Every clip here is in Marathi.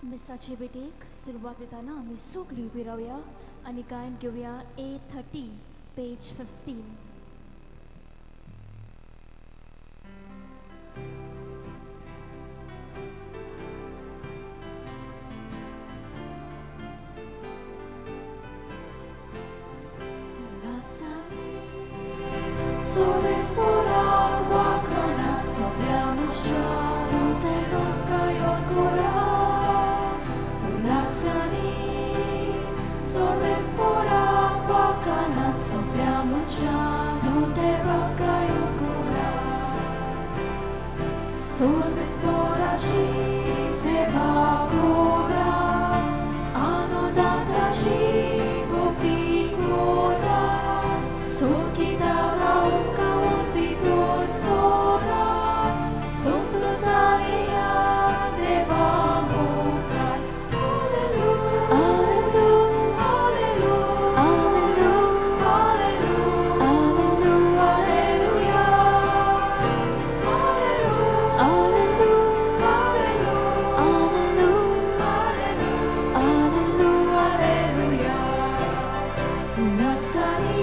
मिसाचे बेटेक सुरुवात देताना आम्ही सगळी उभी राहूया आणि गायन घेऊया A30 page 15. Sovespora quacanat sopriamuccia, non te vacca io ancora. Lasciami, sovespora quacanat sopriamuccia, non te vacca io ancora. Sovespora ci se va ancora, anodata ci bopicora. Sokita kaun pitol sora, soto saria deva mokar. Alleluia, alleluia, alleluia, alleluia, alleluia, alleluia, alleluia, alleluia, alleluia, Lasciami.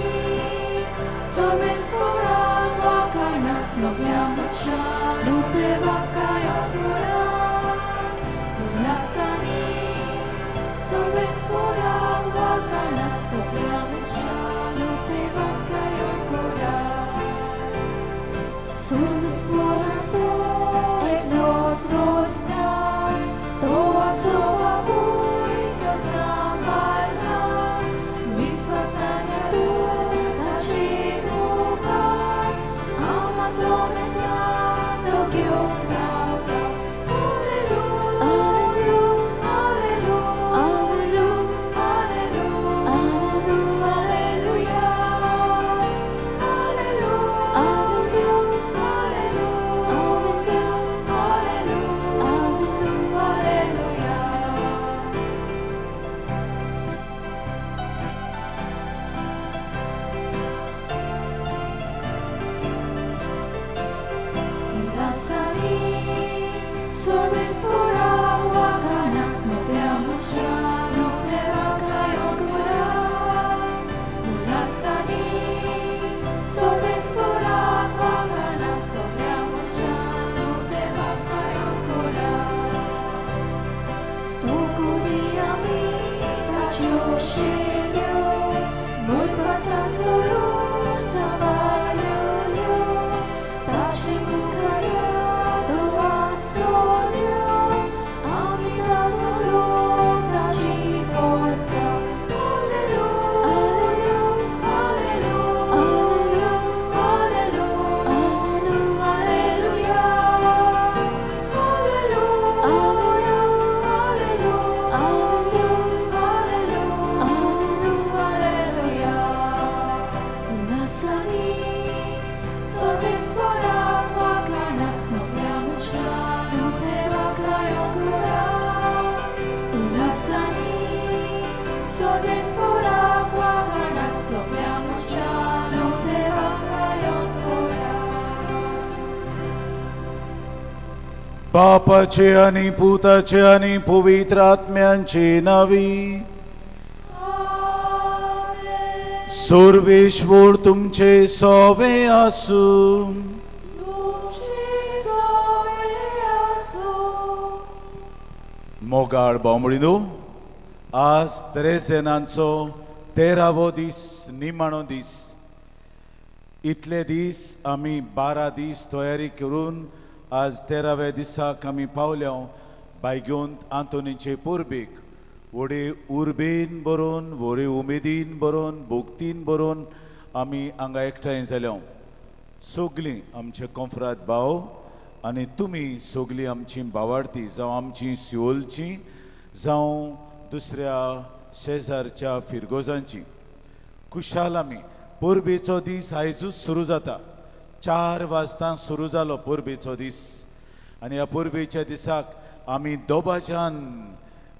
Sovespora quacanat sopriamuccia, non te vacca io ancora. Lasciami, sovespora quacanat sopriamuccia, non te vacca io ancora. Sovespora so et nos rosna, toa tova vui pasambalna, mispasania toda cimuka, ama somesado giotrauta. Alleluia, alleluia, alleluia, alleluia, alleluia, alleluia, Lasciami, sovespora quacanat sopriamuccia, non te vacca io ancora. Lasciami, sovespora quacanat sopriamuccia, non te vacca io ancora. Toco mia vita ci sceglio, noi passam solo savaglio, tace mucaria do am sorio, amita solo taci porsa. Alleluia, alleluia, alleluia, alleluia, alleluia, alleluia, alleluia, Lasciami, sovespora quacanat sopriamuccia, non te vacca io ancora. Lasciami, sovespora quacanat sopriamuccia, non te vacca io ancora. बापाचे आणि पुताचे आणि पवित्र आत्म्यांचे नावी. सर्वेश्वर तुमचे सवे आसूं. मोगाळ बांबळीनो, आज तेरेसेनांचो 13वो दीस निमाणो दीस. इतले दीस आमी 12 दीस तयारी करून आज 13व्या दिसाक आमी पावल्या बायग्योंत आंतोनीचे पुर्बेक. व्हडे उर्बेन बरोवन, व्हडे उमेदीन बरोवन, भोगतीन बरोवन आमी हांगा एकठांय जाल्या. सगलीं आमचे कॉन्फ्रात भाव आनी तुमी सगलीं आमची भावार्थी, जावं आमची सिओलची, जावं दुसऱ्या शेजारच्या फिरगोजांची. कुशाल आमी पुर्बेचो दीस आयजूच सुरू जाता. 4 वाजता सुरू जालो पुर्बेचो दीस. आनी ह्या पुर्बेच्या दिसाक आमी दोबाज्यान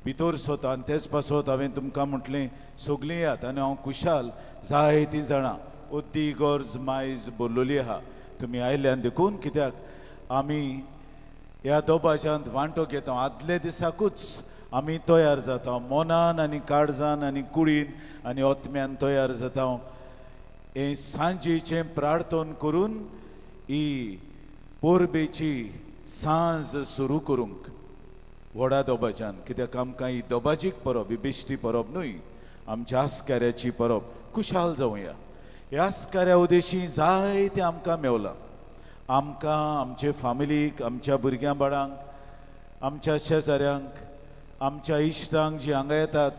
भितर सोता. आनी तेच पासत हांवें तुमकां म्हटलें सगलीं येयात. आनी हांव कुशाल जायतीं जाणां ओद्दी गोर्ज मायज बोल्लोली आहा. तुमी आयल्यान देखून, कित्याक आमी ह्या दोबाज्यांत वांटो घेता. आदले दिसाकूच आमी तयार जाता मोनान आनी काळजान आनी कुडीन आनी ओतम्यान तयार जाता हे सांजेचें प्रार्थन करून ही पोरबेची सांज सुरू करूंक व्हडा दोबाच्यान कित्याक आमकां ही दोबाजीक परब ही बेश्टी परब न्हय आमच्या आस्काऱ्याची परब खुशाल जावया ह्या आस्काऱ्या उदेशी जायते आमकां मेवलां आमकां आमचे फामिलीक आमच्या भुरग्यां बाळांक आमच्या शेजाऱ्यांक आमच्या इश्टांक जीं हांगा येतात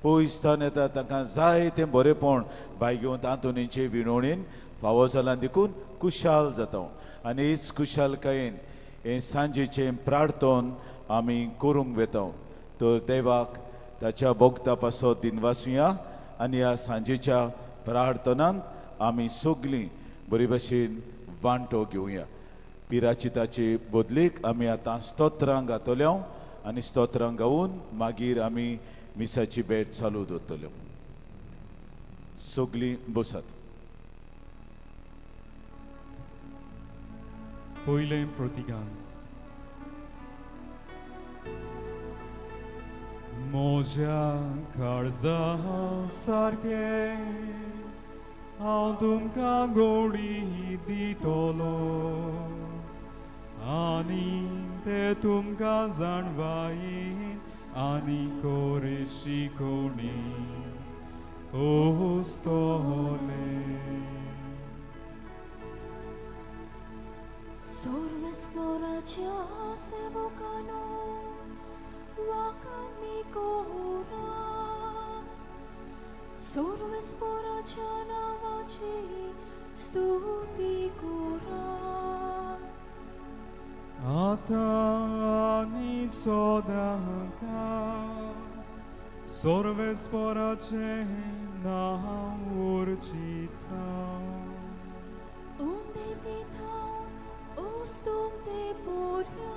पयसतान येतात तांकां जायतें बरेंपण बायग्यो तांतुणीचे विणवणेन फावो जालां देखून खुशाल जाता आनी हीच खुशालकायेन हे सांजेचें प्रार्थन आमी करूंक वेता तर देवाक ताच्या भोगता पासो दिनवासुया आनी ह्या सांजेच्या प्रार्थनांत आमी सगलीं बरे भशेन वांटो घेवया पिराचिताचे बदलेक आमी आतां स्तोत्रां घातल्यो आनी स्तोत्रां गावून मागीर आमी मिसाची भेट चालू दवरतल्यो सगलीं बसात पयलें प्रतिगान म्हज्या काळजा सारकें हांव तुमकां गोडी दितलो आनी ते तुमकां जाणवायेन आनी कोरे शिकोवणी ओस्तोले सर्वस्वराच्या सेवकानो वाकांनी कोरा सर्वस्वराच्या नावाची स्तुती कोरा आतां आनी सदांकाळ सर्वेस्पराचें नांव उर्चीत onde te dau ostum te porja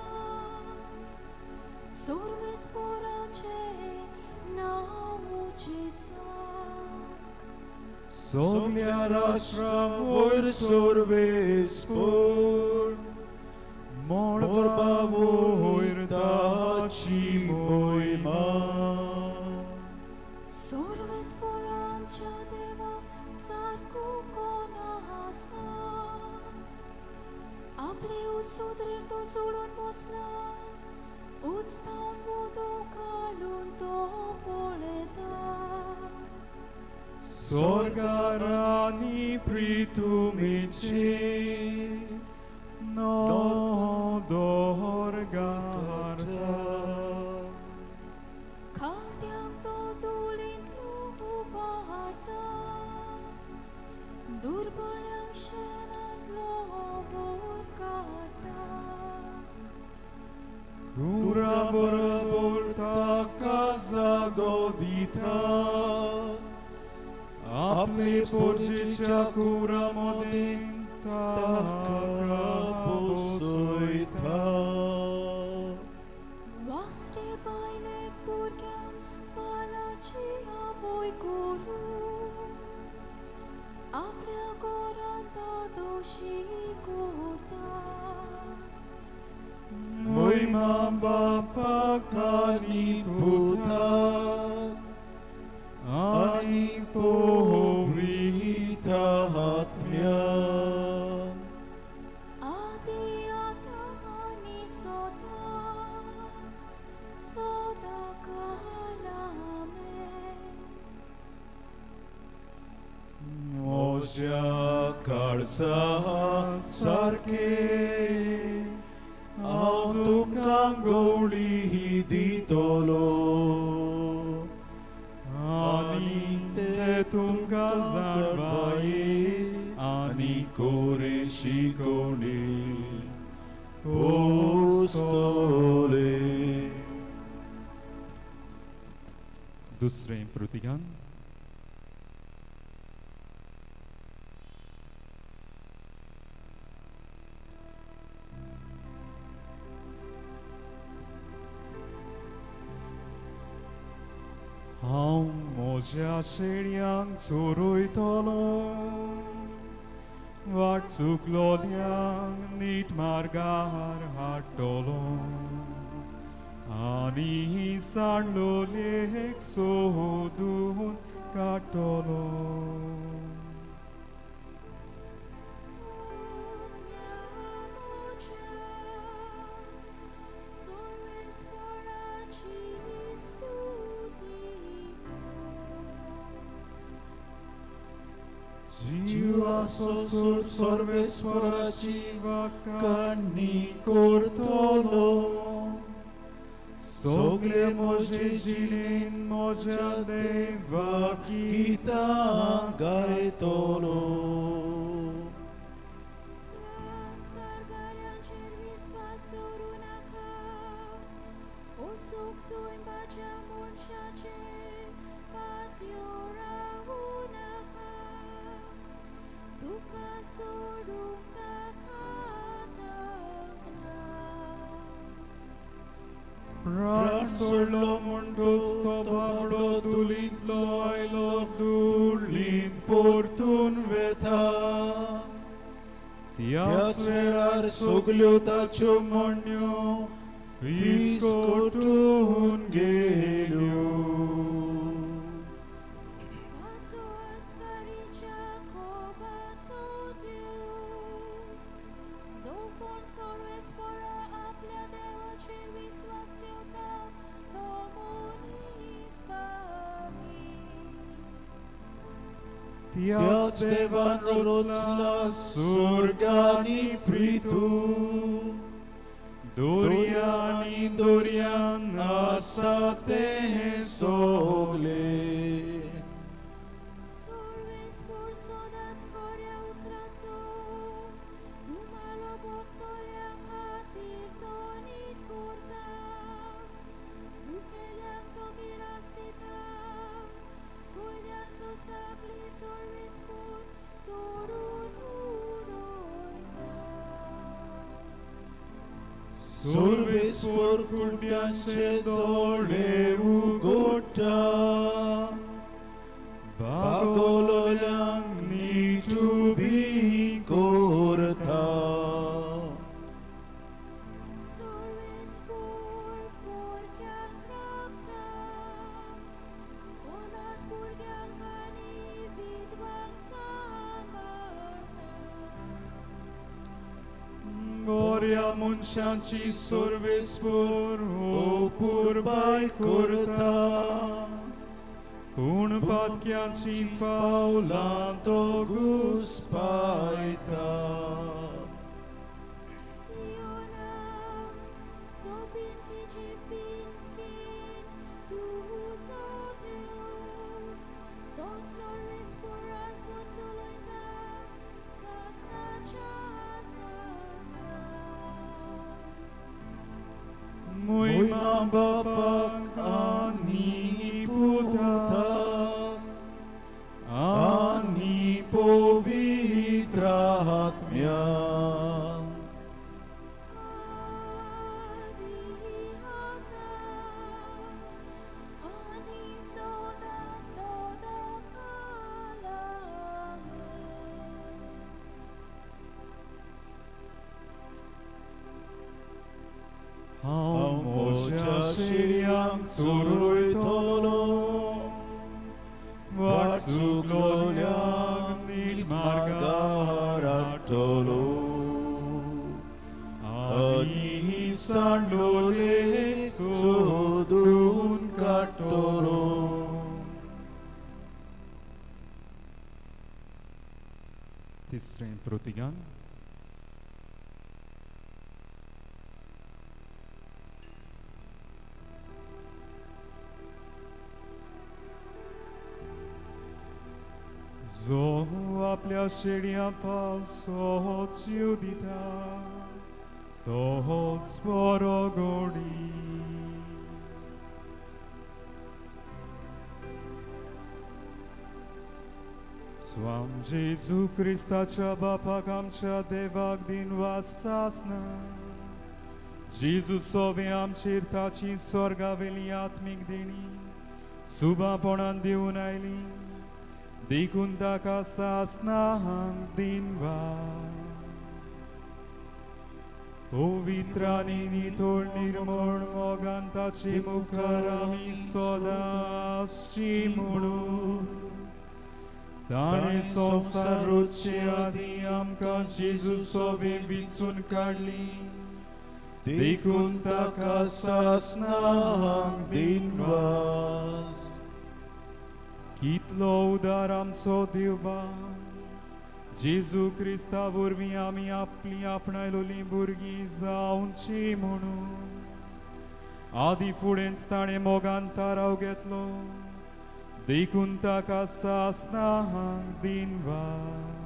सर्वस्वराचे नाव उचित सगल्या राष्ट्रां वयर सर्वेस्पर मोडपा वयर ताची मोहिमा सर्वस्वरांच्या देवा सारको कोण आसा आपले उत्सुद्रेर तो चोडून बसला उत्स्थावन वोदो घालून तो पळयता स्वर्गारानी प्रितुमेचे नोदोर गारता खात्यांक तो धुळींतलो उबारता दुर्बळ्यांक शेणांतलो वयर काडटा Cura bărăbul taca zagodita Apne porcicea cura modin taca posoita वास्ते बायलेक भुरग्यांक बालाची आवय करून आपल्या घरांत दोशी करता Moima bapa cani puta Ani povrita hatmia आदि आता आणि सदा कालामे मोज्या काळजा सारके हांव तुमकां गवळी दितलो आनी ते तुमकां जाणवाये आनी कोरे शिकोवणी पोस्तोले दुसरें प्रतिगान हांव म्हज्या शेळयांक चोरयतलो वाट चुकलोल्यांक नीट मार्गार हाडटलो आणि सांडलो लेख सोदून काडटलो. जीवा सोसूर सर्वेस्पराची काणी करतलो. सगळे म्हजे जिणेन म्हज्या देवाक गितां गायतलो. प्राण सोडलो म्हणटोच तो बाबडो दुलींतलो आयलो दुलींत परतून वेता. त्याच वेळार सगल्यो ताच्यो म्हणण्यो फिसकटून गेल्यो. त्याच देवान रचला स्वर्गानी पृथ्वी. दोर्यानी दोर्यान आसा ते सगळे. सर्वेस्पर कुड्यांचे दोळे उगडटा. बागोलोल्यांक नीट उबी करता. बऱ्या मनशांची सर्वेस्पर ओपुरबाय करता. पूण पातक्यांची पावलां तो घुस्पायता. Moima Bapak ani Putat ani Povitra Atmyan. Haum moja shiriang tsuruitolo, vatsugloliang nit margaratolo, ani sandole sodun katolo. Tisztelt Protigan. जो आपल्या शेड्या पावसात जीव दिता तोच बरो गोडी. स्वाम जेजू क्रिस्ताच्या बापाक आमच्या देवाक दिनवास आसना. जेजू सोवे आमचेर ताची स्वर्गावेली आत्मीक देणी सुबापणान दिवन आयली. देखून ताका सासनांक दिनवास. पवित्र आणि नितोळ निर्मळ मोगांताची मुखार आमी सदांची म्हणून ताणे संसार रोजचे आदी आमकां जेजू सोबे विचून काडली देखून ताका सासनांक दिनवास कितलो उदार आमचो देवबा जेजू क्रिस्ता वरवीं आमी आपली आपणायलोलीं भुरगीं जावची म्हणून आदी फुडेंच ताणें मोगान ताराव घेतलो देखून ताका सासनांक दिनवास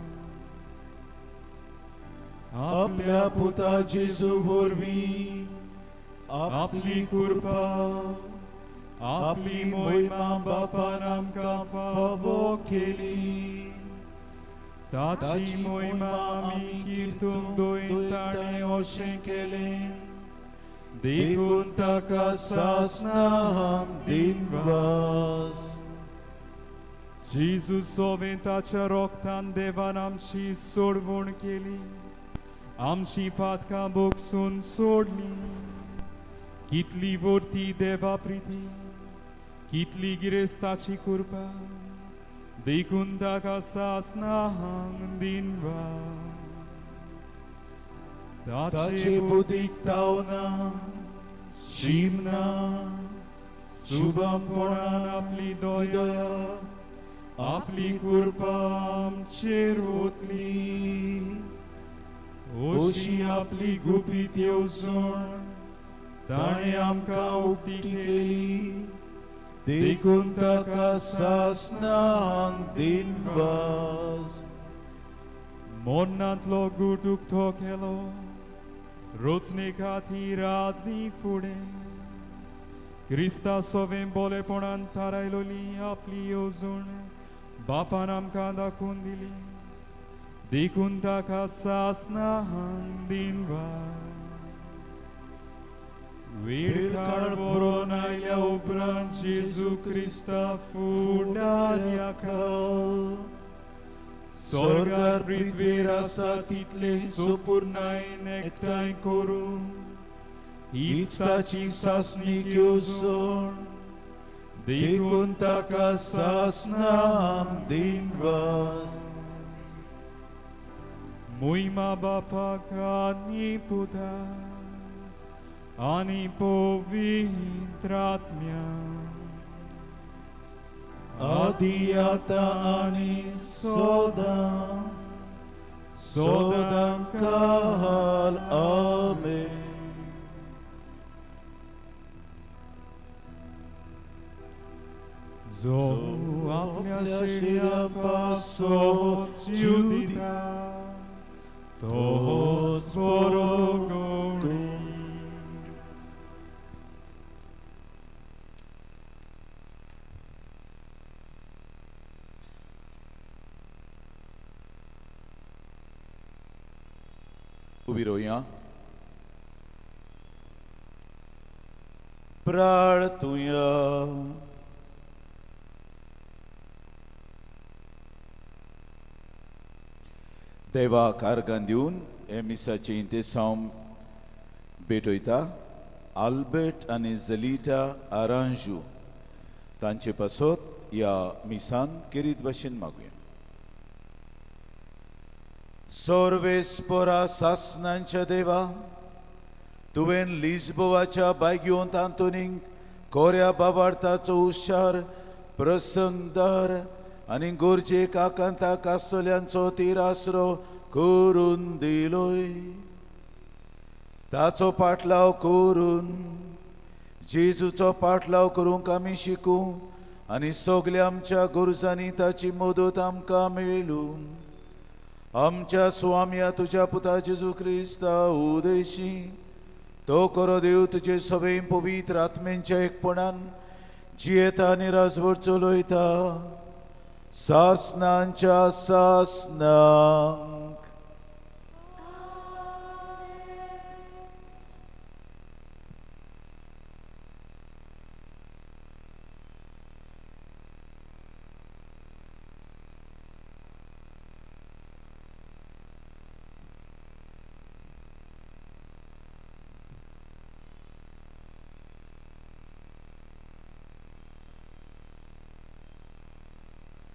आपल्या पुता जेजू वरवीं आपली कृपा आपली मोहिमा बापान आमकां फावो केली ताची मोहिमा आमी किर्तून दोन ताणें अशें केलें देखून ताका सासनांक दिनवास जेजू सोबे ताच्या रोगतान देवान आमची सोडवण केली आमची पातकां बोगसून सोडली कितली वर्ती देवा प्रिती कितली गिरेस्ताची कृपा देखून ताका सासनांक दिनवास ताचे बुदीक तावना शिमना शुभमपणान आपली दया आपली कृपा आमचेर ओतली ओशी आपली गुपीत येवजण ताणें आमकां उक्ती केली देखून ताका सासनांक दिनवास मोन्नांतलो गूट उक्तो केलो रोचणे खातीर आदी फुडें क्रिस्ता सोबें बोलेपणान थारायलोली आपली येवजण बापान आमकां दाखोवन दिली देखून ताका सासनांक दिनवास वेळ काळ बरोवन आयल्या उपरांत जेजू क्रिस्ता फुडार खाल स्वर्गार पृथ्वीर आसा तितले सुपूर्णायेन एकठांय करून हीच ताची सासणीक येवजण देखून ताका सासनांक दिनवास मोहिमा बापाक आनी पुताक आनी पवित्र आत्म्याक आदी आतां आनी सदां काल आमेन जो आपल्या शरीरापासून जीव दिता तोच बरो गवळी उबी रावया प्रार्थुया देवाक आर्गां दिवन हे मिसाचे इंतेसांव भेटयता आल्बर्ट आनी झलीटा आरांजू तांचे पासत ह्या मिसान केरीत भाशेन मागुया सर्वेस्परा सासनांच्या देवा तुवें लिस्बोवाच्या बायग्योन तांतुनीक कोऱ्या बाबार्थाचो हुशार प्रसंगदार आनी गोरजेक आकांता कास्तोल्यांचो तीर आसरो करून दिलोय ताचो पाटलाव करून जेजूचो पाटलाव करूंक आमी शिकूं आनी सगल्या आमच्या गुरजांनी ताची मदत आमकां मेळूं आमच्या स्वाम्या तुज्या पुता जेजू क्रिस्ता उदेशी तो करो देव तुजे सवय पवित्र आत्मेच्या एकपणान जियेता आनी राजवट चलयता सासनांच्या सासनांक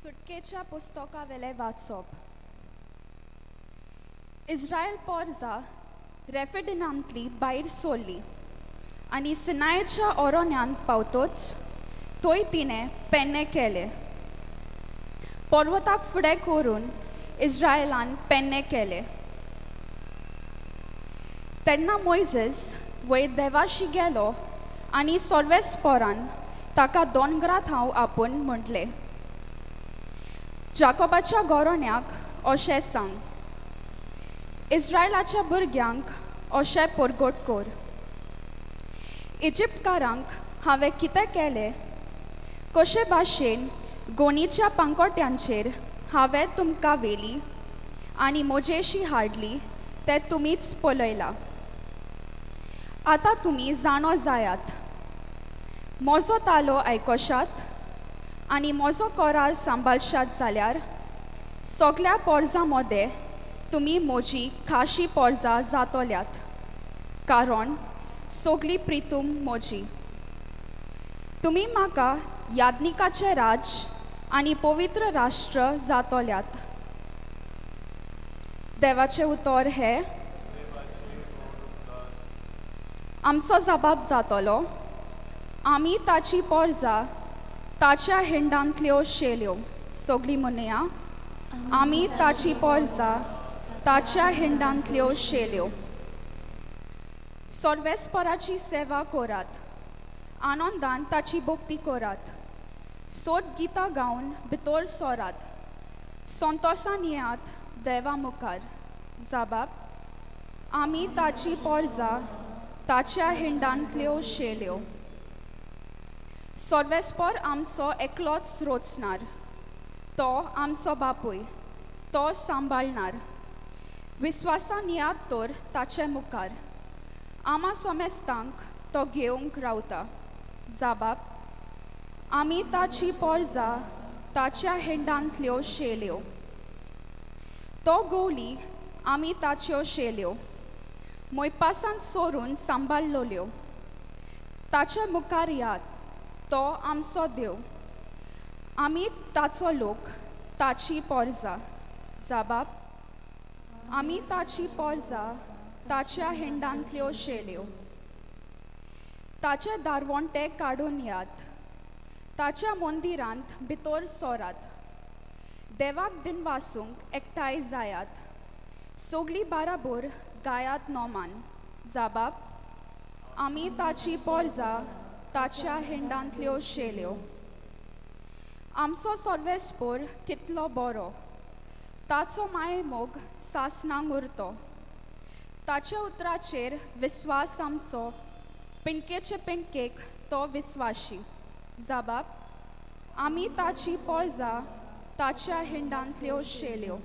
सुटकेच्या पुस्तका वेले वाचप. इस्रायल पोरजा रेफिडिनांतली भायर सोडली आनी सिनायच्या ओरोन्यांत पावतोच थंय तिणें पेन्ने केले. पर्वताक फुडें करून इस्रायलान पेन्ने केले. तेन्ना मोइसेस वयर देवाशी गेलो आनी सोर्वेस्पोरान ताका दोनगरात हांव आपूण म्हटलें. जाकोबाच्या गोरोण्याक अशें सांग, इस्रायलाच्या भुरग्यांक अशें परगट कर. इजिप्तकारांक हांवें कितें केलें, कशे भाशेन गोणीच्या पांकोट्यांचेर हांवें तुमकां व्हेली आनी म्हजेशी हाडली तें तुमीच पळयलां. आतां तुमी जाणो जायात. म्हजो तालो आयकोशात आनी म्हजो कोरार सांबाळशात जाल्यार सगळ्या पोरजां मदें तुमी म्हजी खाशी पोरजां जातोल्यात, कारण सगळी प्रितूम म्हजी. तुमी म्हाका याज्ञिकाचें राज आनी पवित्र राष्ट्र जातोल्यात. देवाचें उतर हें. आमचो जबाब जातलो, आमी ताची पोरजां ताच्या हिंडांतल्यो शेल्यो. सगळीं म्हणया, आमी ताची पोरजां ताच्या हिंडांतल्यो शेल्यो. सोर्वेस्पराची सेवा करात, आनंदान ताची भक्ती करात. सोद गितां गावन भितर सोरात, संतोशान येयात देवा मुखार. जबाब, आमी ताची पोरजां ताच्या हिंडांतल्यो शेल्यो. सोर्वेस्पर आमचो एकलोच रोचणार, तो आमचो बापूय, तो सांबाळणार. विस्वासान येयात तर ताचे मुखार, आमा सोमेस्तांक तो घेवंक रावता. जबाब, आमी ताची पोरजां ताच्या हिंडांतल्यो शेल्यो. तो गवली आमी ताच्यो शेल्यो, मोयपासान सोरून सांबाळलोल्यो. ताचे मुखार यात, तो आमचो देव, आमी ताचो लोक, ताची पोरजां. जबाब, आमी ताची पोरजां ताच्या हिंडांतल्यो शेल्यो. ताचे दारवंटे काडून यात, ताच्या मंदिरांत भितर सोरात. देवाक दिनवासूंक एकठांय जायात, सगळीं बाराबोर गायात नोमान. जबाब, आमी ताची पोरजां ताच्या हिंडांतल्यो शेल्यो. आमचो सोर्वेस्पोर कितलो बरो, ताचो मायेमोग सासणांक उरतो. ताच्या उतराचेर विस्वास आमचो, पिणकेचे पिणकेक तो विस्वाशी. जबाब, आमी ताची पोरजां ताच्या हिंडांतल्यो शेल्यो.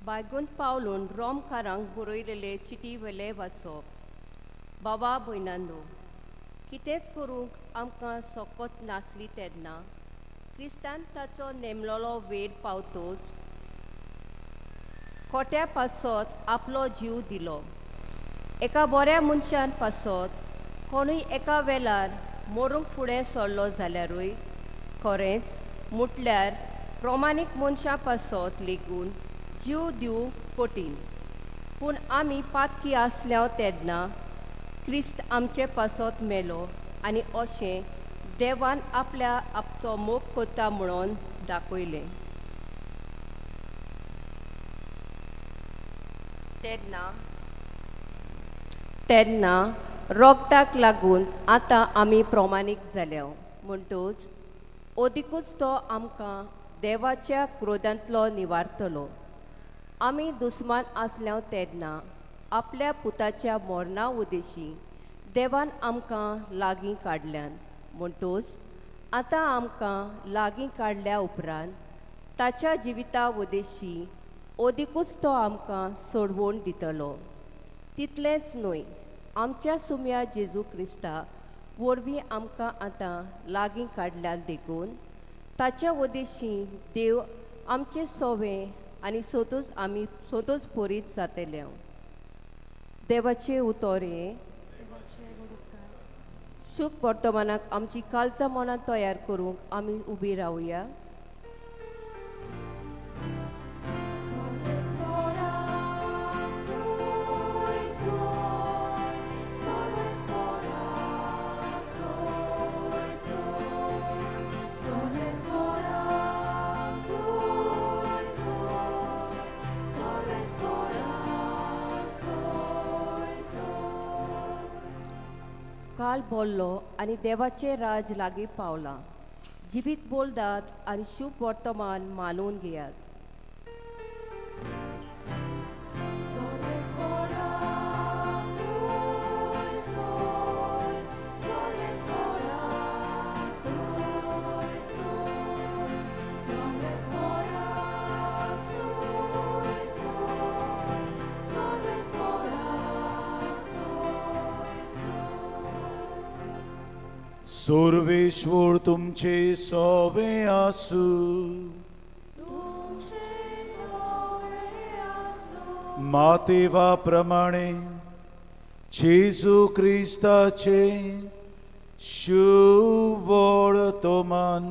बायगुंत पावलून रोमकारांक बरयलेले चिटी वेले वाचप. बाबा भयणांनो, कितेंच करूंक आमकां सोकोत नासली तेन्ना क्रिस्तान ताचो नेमलोलो वेळ पावतोच खोट्या पासत आपलो जीव दिलो. एका बऱ्या मनशान पासत कोणूय एका वेळार मरूंक फुडें सरलो जाल्यारूय खरेंच म्हटल्यार प्रमाणीक मनशां पासत लेगून जीव दिवंक कठीण. पूण आमी पातकी आसल्या तेन्ना क्रिस्त आमचे पासत मेलो आनी अशें देवान आपल्या आपचो मोग करता म्हणून दाखयलें. तेन्ना रोगताक लागून आतां आमी प्रमाणीक जाल्या म्हणटूच ओदिकूच तो आमकां देवाच्या क्रोधांतलो निवारतलो. आमी दुस्मान आसल्या तेन्ना आपल्या पुताच्या मोरणा उदेशी देवान आमकां लागीं काडल्यान म्हणटूच आतां आमकां लागीं काडल्या उपरांत ताच्या जिविता उदेशी ओदिकूच तो आमकां सोडवून दितलो. तितलेंच न्हय, आमच्या सुम्या जेजू क्रिस्ता वरवीं आमकां आतां लागीं काडल्यात देखून ताच्या वदेशी देव आमचे सोवे आनी सोदूच पोरीत जातले. देवाचे उतोरे सूख वर्तमानाक आमची काळजां मनां तयार करूंक आमी उबी रावया. काल बोल्लो आनी देवाचे राज लागीं पावला. जिवीत बोलदात आनी शुभ वर्तमान मानून घेयात. सर्वेश्वर तुमचे सोवे आसू. मातेवा प्रमाणे जेजू क्रिस्ताचे शुभ वर्तमान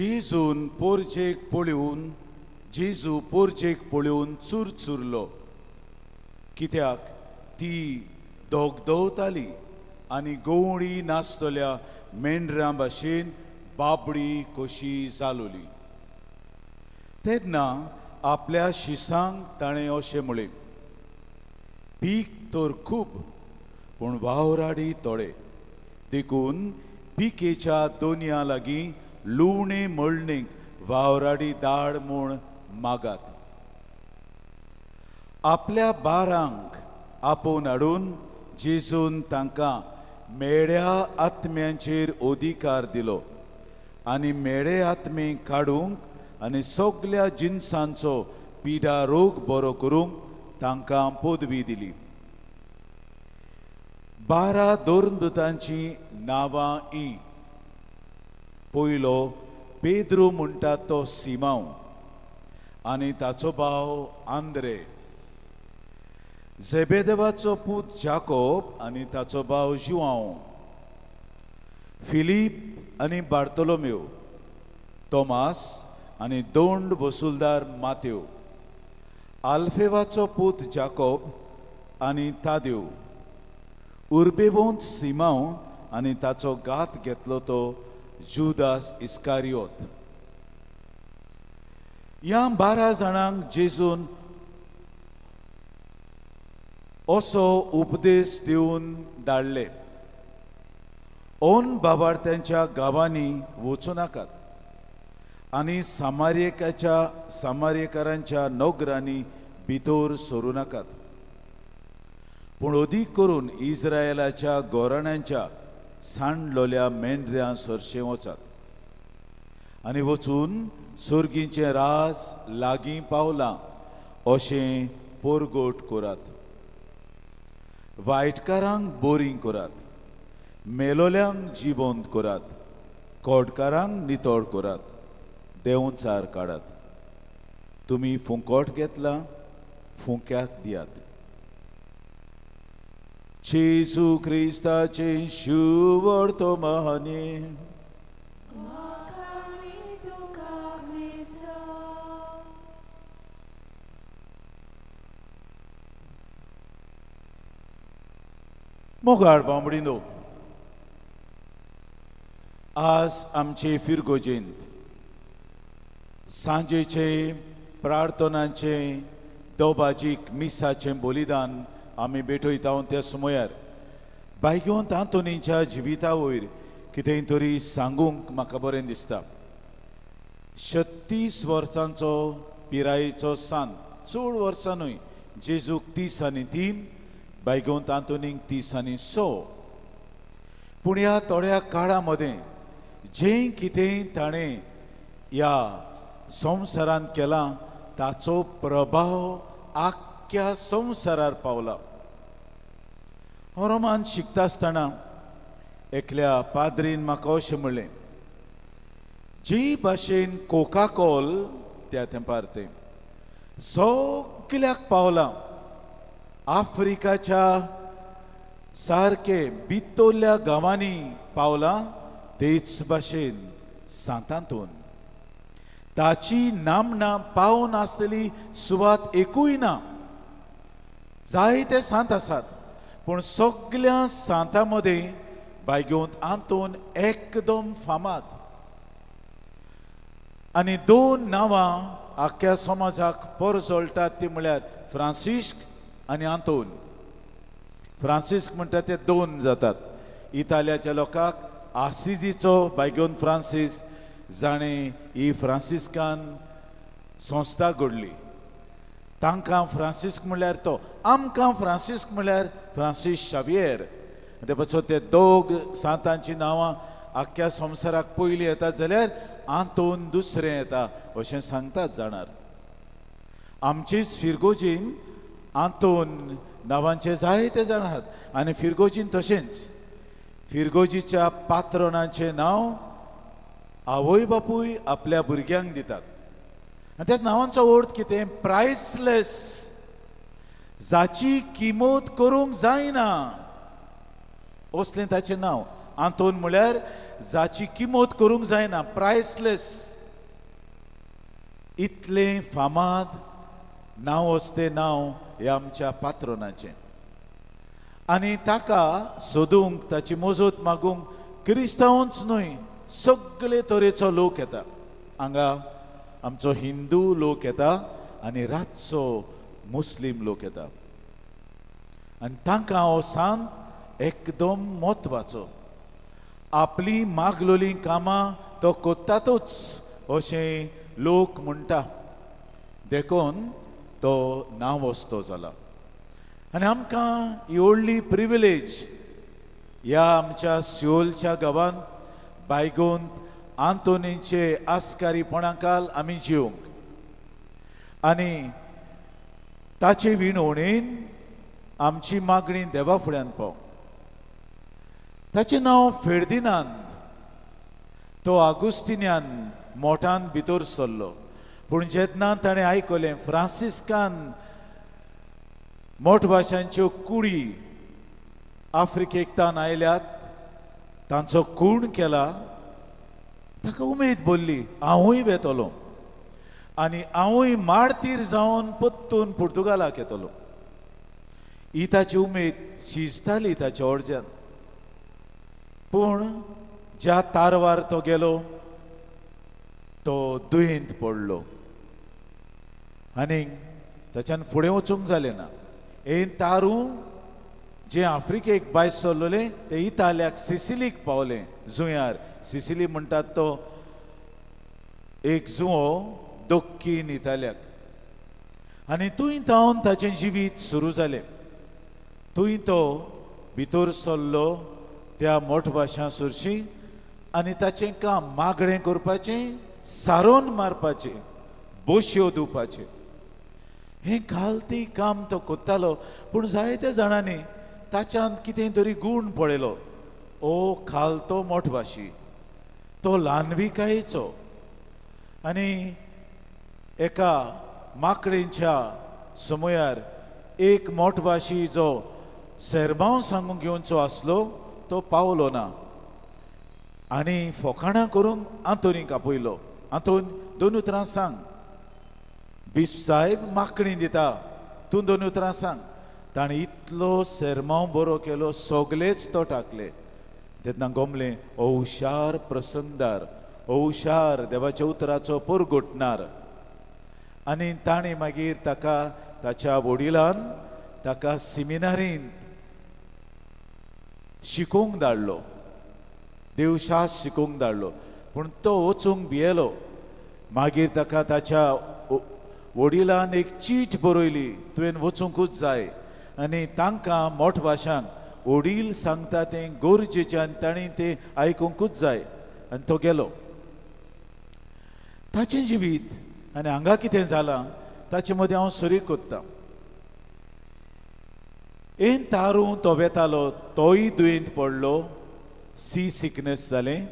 जेजू पोरचेक पळोवन चुरचुरलो, कित्याक ती दोगदोवताली आनी गवळी नाचतल्या मेंढरां भाशेन बाबडी कशी जालोली. तेन्ना आपल्या शिसांक ताणें अशें म्हळें, पीक तर खूब पूण वावराडी थोडे, देखून पिकेच्या दोनया लागीं लुवणे मळणेक वावराडी दाड म्हूण मागात. आपल्या बारांक आपोवन हाडून जेजून तांकां मेड्या आत्म्यांचेर अधिकार दिलो आनी मेडे आत्मे काडूंक आनी सगल्या जिन्सांचो पिडा रोग बरो करूंक तांकां पदवी दिली. 12 दोर्नदूतांची नांवां ही. पयलो पेद्रू म्हणटा तो सिमांव आनी ताचो भाव आंद्रे, झेबेदेवाचो पूत जाकोब आनी ताचो भाव जुआंव, फिलीप आनी बार्तोलोमेव, तोमास आनी दोंड वसूलदार मातेव, आल्फेवाचो पूत जाकोब आनी तादेव, उर्बेवंत सिमांव आनी ताचो घात घेतलो तो जुदास इस्कारियोत. ह्या 12 जाणांक जेजून असो उपदेश दिवन धाडले, ओन बाबार्थ्यांच्या गांवांनी वचूं नाकात आनी सामार्यकारांच्या नोगरांनी भितर सरूं नाकात, पूण अदीक करून इस्रायेलाच्या गोराण्यांच्या सांडलोल्या मेंढऱ्यां सरशें वचात आनी वचून सुर्गीचें रास लागीं पावलां अशें परगोट करात. वायटकारांक बोरीं करात, मेलोल्यांक जिवंत करात, कोडकारांक नितोळ करात, देंवचार काडात. तुमी फुंकोट घेतला, फुंक्याक दियात. जेजू क्रिस्ताचे शुभ वर्तमाने मोगाळ बांबडिनो, आज आमचे फिरगोजेंत सांजेचे प्रार्थनांचे दोबाजीक मिसाचें बलिदान आमी भेटयता त्या सुमयार बायग्योंत आंतोनीच्या जिविता वयर कितें तरी सांगूंक म्हाका बरें दिसता. 36 वर्सांचो पिरायेचो सान चड वर्सां न्हय, जेजूक 30 आनी 3, बायग्योंत आंतोनीक 30 आनी 6. पूण ह्या थोड्या काळा मदें जें कितें ताणें ह्या संवसारांत केलां ताचो प्रभाव आख्ख्या संवसारार पावला. हांव रोमांत शिकता आसतना एकल्या पाद्रीन म्हाका अशें म्हणलें, जी भाशेन कोका कोल त्या तेंपार तें सगल्याक पावलां, आफ्रिकाच्या सारके भितरल्या गांवांनी पावलां, तेच भाशेन सांतांतून ताची नामना पावून आसलेली सुवात एकूय ना. जायते सांत आसात पूण सगळ्या सांतां मदें बायग्योंत आंतोन एकदम फामाद. आनी 2 नांवां आख्ख्या समाजाक परजळटात ती म्हळ्यार फ्रांसिस्क आनी आंतोन. फ्रांसिस्क म्हणटा ते 2 जातात. इटालियाच्या लोकांक आसिजीचो बायग्योन फ्रांसीस जाणें ही फ्रांसिस्कान संस्था घडली, तांकां फ्रांसिस्क म्हळ्यार तो, आमकां फ्रांसिस्क म्हळ्यार फ्रांसीस शावियर. ते पासून ते 2 सांतांची नांवां आख्ख्या संवसाराक पयलीं येतात जाल्यार आंतोन दुसरें येता अशें सांगतात जाणार. आमचीच फिरगोजीन आंतोन नांवांचे जायते जाण आसात आनी फिरगोजीन तशेंच. फिरगोजीच्या पात्रोनाचें नांव आवय बापूय आपल्या भुरग्यांक दितात आनी त्या नांवांचो अर्थ कितें? प्रायसलेस, जाची किंमत करूंक जायना असलें ताचें नांव. आंतोन म्हळ्यार जाची किंमत करूंक जायना, प्रायसलेस. इतलें फामाद नांव असतें नांव हें आमच्या पात्रोनाचें. आनी ताका सोदूंक ताची मजत मागूंक क्रिस्तांवच न्हय सगळे तरेचो लोक येता. हांगा आमचो हिंदू लोक येता आनी रातचो मुस्लीम लोक येता आनी तांकां हो सांत एकदम म्हत्वाचो. आपली मागलोलीं कामां तो कोत्तातूच अशें लोक म्हणटा, देखून तो नांव असतो जाला. आनी आमकां ही व्हडली प्रिविलेज ह्या आमच्या सिओलच्या गांवांत बायगोंत आंतोनीचे आस्कारीपणाकाल आमी जिवंक आनी ताचे विणवणेन आमची मागणी देवा फुड्यान पावंक. ताचें नांव फेर्दिनांद. तो आगुस्तिन्यान मोठान भितर सरलो, पूण जेन्ना ताणें आयकलें फ्रांसिस्कान मोठ भाशांच्यो कुडी आफ्रिकेक आयल्यात, तांचो खूण केला, ताका उमेद भरली हांवूय वेतलो आनी हांवूय मारतीर जावन पत्तून पुर्तुगालाक येतलो. ही ताची उमेद शिजताली ताच्या ओडज्यान. पूण ज्या तारवार तो गेलो तो दुयेंत पडलो आनी ताच्यान फुडें वचूंक जालें ना. हे तारू जे आफ्रिकेक भायर सरलोले ते इटालियाक सिसिलीक पावले. जुंयार सिसिली म्हणटात तो एक जुंवो दक्षिण इटालियाक. आनी थंय तावन ताचें जिवीत सुरू जालें. थंय तो भितर सरलो त्या मोठ भाशा सुरशी आनी ताचें काम मागणें करपाचें, सारोन मारपाचें, बोश्यो दिवपाचें, हें घालती काम तो कोत्तालो. पूण जायत्या जाणांनी ताच्यान कितें तरी गूण पळयलो. ओ खालतो मोठभाशी, तो ल्हानविकायेचो. आनी एका माकडेंच्या समयार एक मोठभाशी जो सेरमांव सांगूंक घेवचो आसलो तो पावलो ना आनी फोकाणां करूंक आंतोनीक आपयलो. आंतोन 2 उतरां सांग. बिस्प साहेब माकणी दिता, तूं 2 उतरां सांग. ताणें इतलो सेरमांव बरो केलो, सगळेच तो टाकले. तेन्ना गोमलें, ओ हुशार प्रसंगदार, हो हुशार देवाच्या उतराचो पुरगुटणार. आनी ताणें मागीर ताका ताच्या वडिलान ताका सिमिनारींत शिकोवंक धाडलो, देवशास्त्र शिकोवंक धाडलो. पूण तो वचूंक भियेलो. मागीर ताका ताच्या वडिलान एक चीट बरयली, तुवें वचूंकूच जाय. आनी तांकां मोठ भाशांक वडील सांगता तें गरजेचें आनी ताणें तें आयकूंकूच जाय. आनी तो गेलो. ताचें जिवीत आनी हांगा कितें जालां ताचे मदीं हांव सुरीक कोत्तां. एन तारू तो वेतालो, तोय दुयेंत पडलो, सी सिकनेस जालें.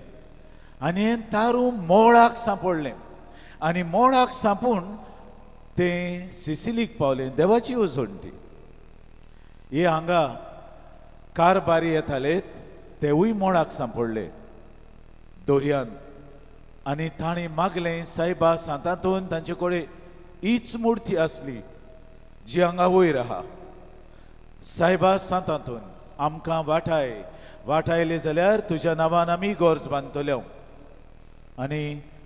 आनी हें तारू मोळाक सांपडलें. आनी मोळाक सांपून तें सिसिलीक पावलें. देवाची उजवण ती. हे हांगा कारबारी येताले तेवूय मोळाक सांपडले दोरयांत. आनी ताणें मागलें, सायबा सांतातून तांचे कडेन हीच मुर्ती आसली जी हांगा वयर आहा. सायबा सांतातून आमकां वाटायले जाल्यार तुज्या नांवान आमी गोर्ज बांदतल्यो. आनी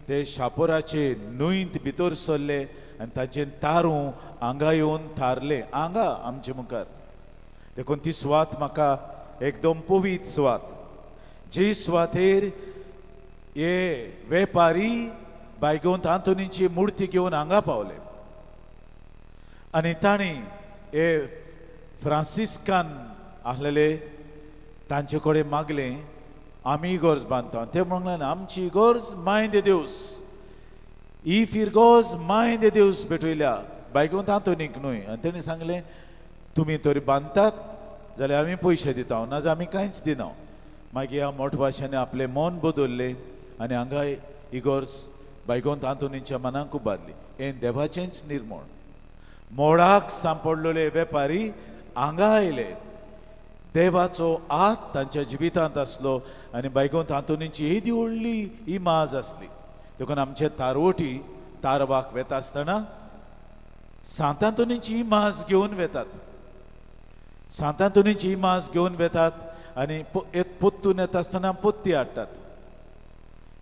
ते शापोराचे न्हंयत भितर सरले आनी ताचें तारू हांगा येवन थारले, हांगा आमचे मुखार. देखून ती सुवात म्हाका एकदम पवित्र सुवात. जी सुवातेर हे वेपारी बायगोंत आंतोनीची मुर्ती घेवन हांगा पावले. आनी ताणें हे फ्रांसिस्कान आहलेले तांचे कडेन मागलें, आमी गोर्ज बांदता. ते म्हणलें, आमची गोर्ज माय दे देवस. ही फिरगोज माय दे देवस भेटयल्या बायगोंत आंतोनीक न्हय. आनी तेणें सांगलें, तुमी तरी बांदतात जाल्यार आमी पयशे दिता, नाजाल्यार आमी कांयच दिना. मागीर ह्या मोठ भाशेन आपलें मन बदल्लें आनी हांगा इगोर्ज बायगोंत आंतोनीच्या मनांक उबारली. हें देवाचेंच निर्मळ. मोडाक सांपडलेले वेपारी हांगा आयले. देवाचो हात तांच्या जिवितांत आसलो आनी बायगोंत आंतोनीची ही व्हडली इमाज आसली. देखून आमचे तारवटी तारवाक वेता आसतना सांत आंतोनीची इमाज घेवन वेतात. सांत आंतोनीची इमाज घेवन वेतात आनी पोत्तून येता आसतना पोत्ती हाडटात.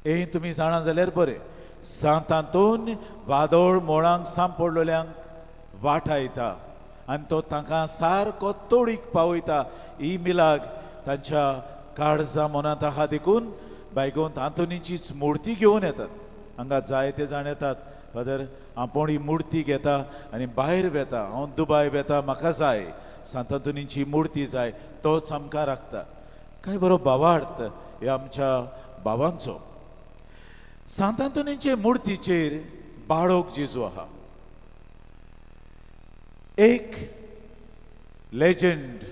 हे तुमी जाणा जाल्यार बरें. सांत आंतोन वादळ मोळांक सांपडलेल्यांक वाटायता आनी तो तांकां सारको तोडीक पावयता. ही मिलाग तांच्या काळजा मनांत आहा. देखून बायगोंत आंतोनीचीच मुर्ती घेवन येतात. हांगा जायते जाण येतात, फादर आपूण ही मुर्ती घेता आनी भायर वेता, हांव दुबाय वेता, म्हाका जाय सांत आंतोनीची मुर्ती जाय, तोच आमकां राखता. काय बरो भावार्थ हे आमच्या भावांचो. सांत आंतोनीचे मुर्तीचेर बाळोक जेजू आहा. एक लेजंड,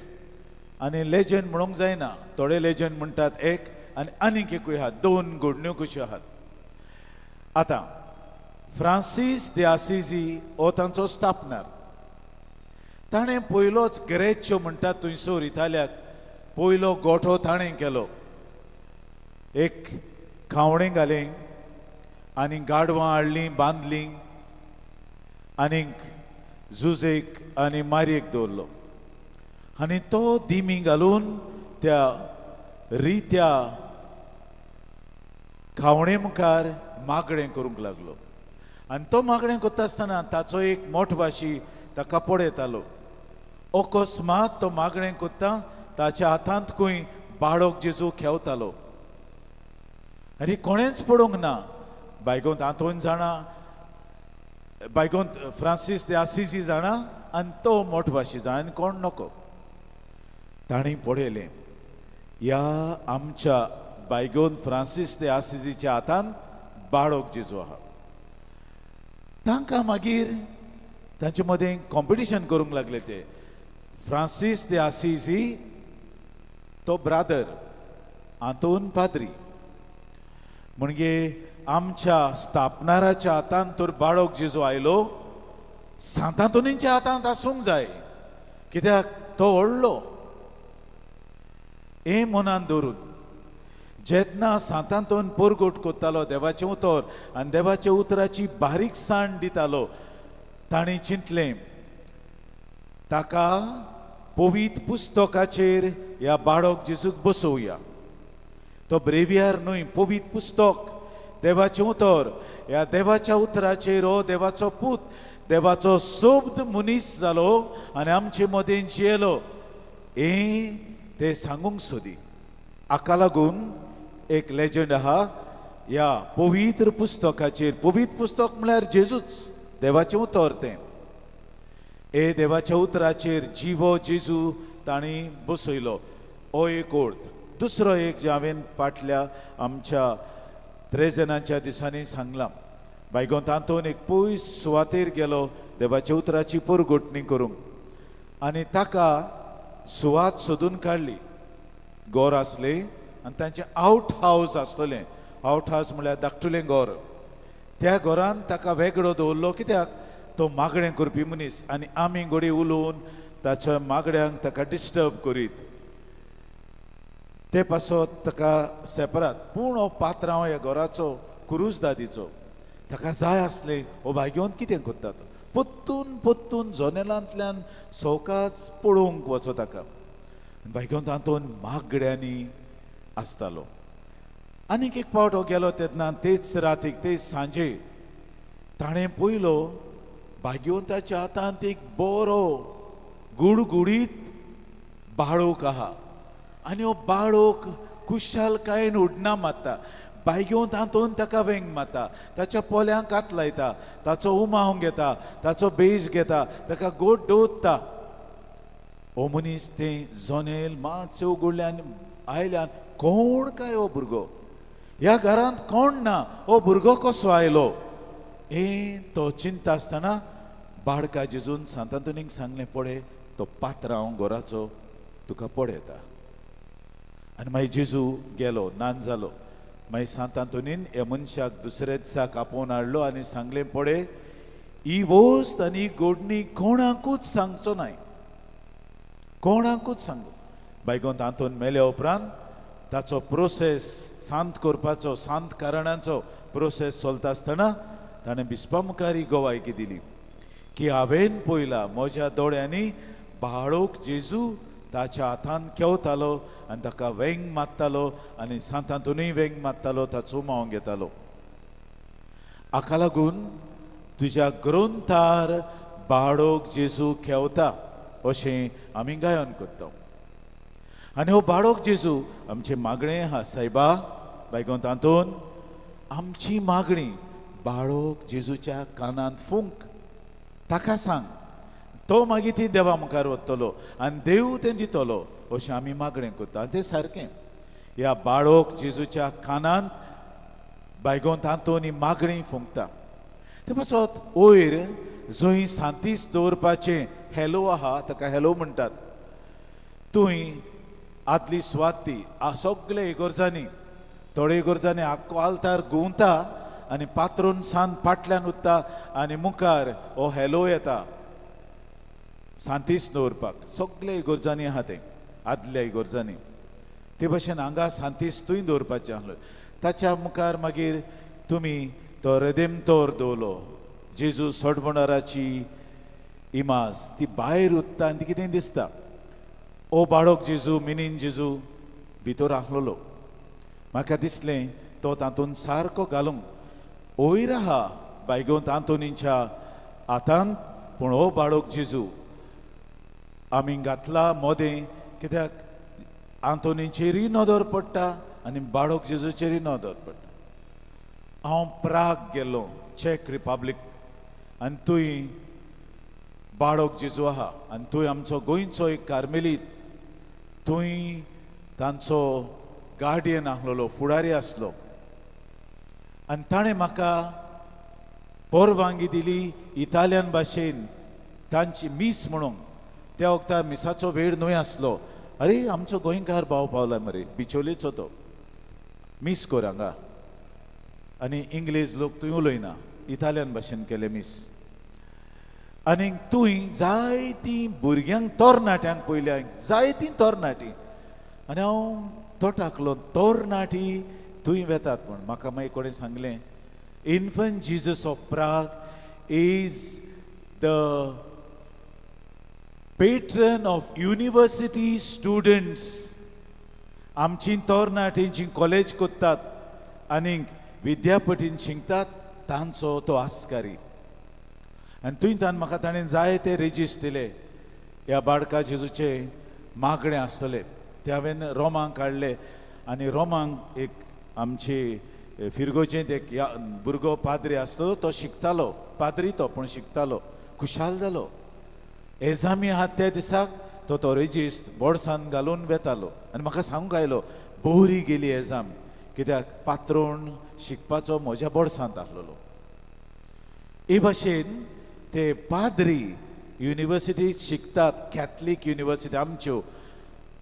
आनी लेजंड म्हणूंक जायना, थोडे लेजंड म्हणटात एक आनी आनीक एकूय आहात, दोन घडण्यो कश्यो आहात. आतां फ्रांसीस दे आसिजी हो तांचो स्थापनार. ताणें पयलोच ग्रेच्यो म्हणटात थंयसर इताल्याक पयलो गोठो ताणें केलो. एक खावणें घालें आनी गाडवां हाडलीं, बांदलीं आनीक झुजेक आनी मारयेक दवरलो. आनी तो दिमी घालून त्या रित्या खावणे मुखार मागणें करूंक लागलो. आनी तो मागणें करता आसतना ताचो एक मोठ भाशी ताका पळयतालो. अकस्मात तो मागणें करता ताच्या हातांत खंय बाळोक जेजू खेवतालो आनी कोणेंच पडोवंक ना. बायगोंत आंतोन जाणा, बायगोंत फ्रांसीस दे आसिजी जाणा आनी तो मोठ भाशी जाणा आनी कोण नको. ताणें पळयलें, ह्या आमच्या बायगोंत फ्रांसीस दे आसिजीच्या हातांत बाळोक जेजू आहा. तांकां मागीर तांचे मदें कॉम्पिटिशन करूंक लागले. ते फ्रांसीस दे आसिजी तो ब्रादर, आंतोन पाद्री. म्हणजे आमच्या स्थापनाराच्या हातांत तर बाळोक जेजू आयलो, सांत आंतोनीच्या हातांत आसूंक जाय, कित्याक तो व्हडलो. हे मनांत दवरून जेन्ना सांत आंतोन परगोट कोत्तालो देवाचें उतर आनी देवाच्या उतराची बारीकसाण दितालो, ताणें चिंतलें ताका पवित्र पुस्तकाचेर ह्या बाळोक जेजूक बसोवया. तो ब्रेवियार न्हय, पवित्र पुस्तक देवाचें उतर. ह्या देवाच्या उतराचेर हो देवाचो पूत देवाचो सोबद मनीस जालो आनी आमचे मदें जियेलो हें ते सांगूंक सोदी. हाका लागून एक लेजंड आहा ह्या पवित्र पुस्तकाचेर. पवित्र पुस्तक म्हळ्यार जेजूच, देवाचें उतर तें. हे देवाच्या उतराचेर जिवो जेजू तांणी बसयलो हो एक अर्थ. दुसरो एक जे हांवें फाटल्या आमच्या त्रेजनाच्या दिसांनी सांगलां. बायगो तातूंत एक पयस सुवातेर गेलो देवाच्या उतराची परगोटणी करूंक आनी ताका सुवात सोदून काडली. घोर आसले आनी तांचें आवट हावस आसतलें. आवट हावस म्हळ्यार धाकटुलें घोर. त्या घोरान ताका वेगळो दवरलो कित्याक तो मागणें करपी मनीस आनी आमी घोडी उलोवन ताच्या मागण्यांक ताका डिस्टर्ब करीत. ते पासत ताका सेपरात. पूण हो पात्रांव ह्या घराचो कुरूस दादीचो ताका जाय आसले हो भाय घेवन कितें करता तो. पोत्तून पोत्तून जनेलांतल्यान सवकाच पळोवंक वचो ताका. भाय घेवन तातूंत मागड्यांनी आसतालो. आनीक एक पावट हो गेलो तेन्ना तेच रातीक तेच सांजे ताणें पळयलो भाग्योन ताच्या हातांत एक बरो गुडगुडीत बाळोक आहा आनी हो बाळोक कुशालकायेन उडना मारता. बायग्योन तातूंत ताका वेंग मारता, ताच्या पोल्यांक हात लायता, ताचो उमाव घेता, ताचो बेज घेता, ताका गोड दवरता. हो मनीस तें जनेल मातशें उगडल्यान आयल्यान कोण काय हो भुरगो, ह्या घरांत कोण ना, हो भुरगो कसो आयलो हें तो चिंता आसतना बाळका जेजून सांत आंतोनीक सांगलें पळय तो पात्रांव घोराचो तुका पळयता. आनी मागीर जेजू गेलो नान जालो. मागीर सांत आंतोनीन ह्या मनशाक दुसऱ्या दिसाक आपोवन हाडलो आनी सांगलें पळय ही वस्त आनी गोडणी कोणाकूच सांगचो नाय, कोणाकूच सांगो. बायगोंत आंतोन मेल्या उपरांत ताचो प्रोसेस शांत करपाचो शांत कारणाचो प्रोसेस चलता आसतना ताणें बिस्पा मुखार ही गोवायकी दिली की हांवें पळयला म्हज्या दोळ्यांनी बाळोक जेजू ताच्या हातान केवतालो आनी ताका वेंग मारतालो आनी सांत आंतोनीय वेंग मारतालो, ताचो उमाव घेतालो. हाका लागून तुज्या ग्रंथार बाळोक जेजू केवता अशें आमी गायन करता. आनी हो बाळोक जेजू आमचें मागणें आहा सायबा बायगोंत आंतोन आमची मागणी बाळोक जेजूच्या कानांत फूंक ताका सांग. तो मागीर ती देवा मुखार वतलो आनी देव तें दितलो अशें आमी मागणें करता. आनी तें सारकें ह्या बाळोक जेजूच्या कानांत बायगोंत आंतोन ही मागणी फुंकता. ते पासत वयर जंय सांतीस दवरपाचें हॅलो आहा ताका हॅलो म्हणटात. थंय आदली सुवाती सगळे इगोर्जांनी थोडे इगोर्जांनी आख्खो आल्तार गुंवता आनी पात्रून सांत फाटल्यान उत्ता आनी मुखार हो हॅलो येता सांतीस दवरपाक. सगळे इगोर्जांनी आहा तें आदल्या इगोर्जांनी ते भशेन हांगा सांतीस थंय दवरपाचें आसलें. ताच्या मुखार मागीर तुमी तो रेदेमतोर दवरलो जेजू सोडवणाराची इमाज ती भायर उत्ता आनी ती कितें दिसता ओ बाळोक जेजू मिनीन जेजू भितर आसलोलो. म्हाका दिसलें तो तातूंत सारको घालूंक वयर आहा बायगोंत आंतोनीच्या हातांत पूण हो बाळोक जेजू आमी घातला मोदें कित्याक आंतोनीचेरय नदर पडटा आनी बाळोक जेजूचेरय नदर पडटा. हांव प्राग गेल्लो चॅक रिपब्लीक आनी थंय बाळोक जेजू आहा आनी थंय आमचो गोंयचो एक कार्मेलीत थंय तांचो गार्डियन आसलोलो फुडारी आसलो आनी ताणें म्हाका परवानगी दिली इटालियन भाशेन तांची मीस म्हणूंक. त्या वखदार मिसाचो वेळ न्हय आसलो. अरे आमचो गोंयकार भाव पावला मरे बिचोलेचो तो मीस कर हांगा आनी इंग्लीश लोक थंय उलयना इटालियन भाशेन केले मीस. आनी थंय जायतीं भुरग्यांक तरणाट्यांक पयल्या जायतीं तरणाटीं आनी हांव तो टाकलो तरणाटी थंय वेतात म्हूण. म्हाका मागीर कोणें सांगलें infant Jesus of Prague is the patron of university students. आमची तरणाटीं जीं कॉलेज करतात आनी विद्यापीठीन शिकतात तांचो तो आस्कारी आनी थंयच्यान म्हाका ताणें जायते रेजिस्ट दिले ह्या बाळका जेजूचे मागणे आसतले ते हांवें रोमांक काडले आनी रोमांक एक आमची फिरगोचेंत एक भुरगो पाद्री आसलो तो शिकतालो पाद्री तो पूण शिकतालो खुशाल जालो एजामी आहात त्या दिसाक तो रेजिस्ट बोर्सान घालून वेतालो आनी म्हाका सांगूंक आयलो बरी गेली एजाम कित्याक पात्रोण शिकपाचो म्हज्या बोर्सांत आसलेलो हे भाशेन ते पाद्री युनिवर्सिटी शिकतात कॅथलीक युनिवर्सिटी आमच्यो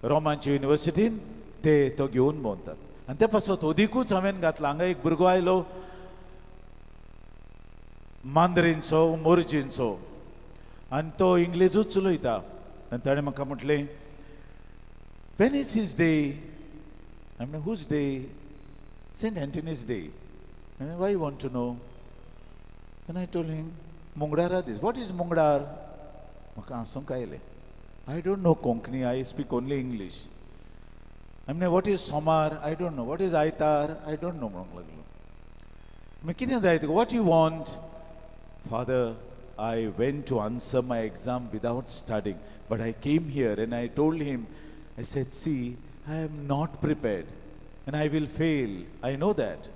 रोमांच्या युनिवर्सिटीन ते तो घेवन भोंवतात आनी ते पासत ओदीकूच हांवें घातला हांगा एक भुरगो आयलो मांद्रीनचो मोर्जीनचो आनी तो इंग्लिजूच उलयता आनी ताणें म्हाका म्हटलें when is his day I म्हण whose day Saint Anthony's day why you want to know आनी आय टोल्ड हिम मुंगडारा दीस वॉट इज मुंगडार म्हाका हांसूंक आयलें I don't know Konkani I speak only English I म्हणे वॉट इज सोमार I don't know what is आयतार आय डोंट नो म्हणूंक लागलो मागीर कितें जाय तुका what you want father I went to answer my exam without studying, but I came here and I told him, I said, see, I am not prepared and I will fail. I know that.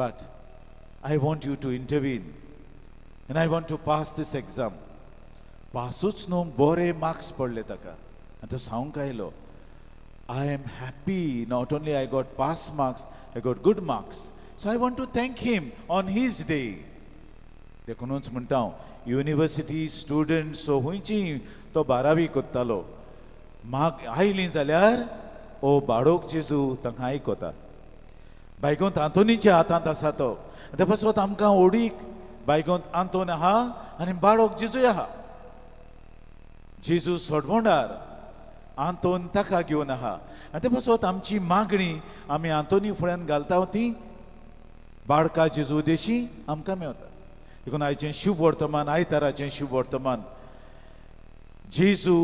But I want you to intervene and I want to pass this exam. Pasuch no bore marks padle taka. And to sound kailo, I am happy. Not only I got pass marks, I got good marks. So I want to thank him on his day. देखूनच म्हणटा हांव युनिवर्सिटी स्टुडंट्स हुंयची तो 12वी कोत्तालो म्हाक आयली जाल्यार ओ बाळोक जेजू तांकां आयकता बायकोंत आंतोनीच्या हातांत आसा तो ते पासत आमकां ओडीक बायकोंत आंतोन आहा आनी बाळोक जेजूय आहा जेजू सोडवोंडार आंतोन ताका घेवन आहा आनी ते पासत आमची मागणी आमी आंतोनी फुड्यान घालता ती बाळका जेजू देशी आमकां मेवता देखून आयचें शुभ वर्तमान आयताराचें शुभ वर्तमान जेजू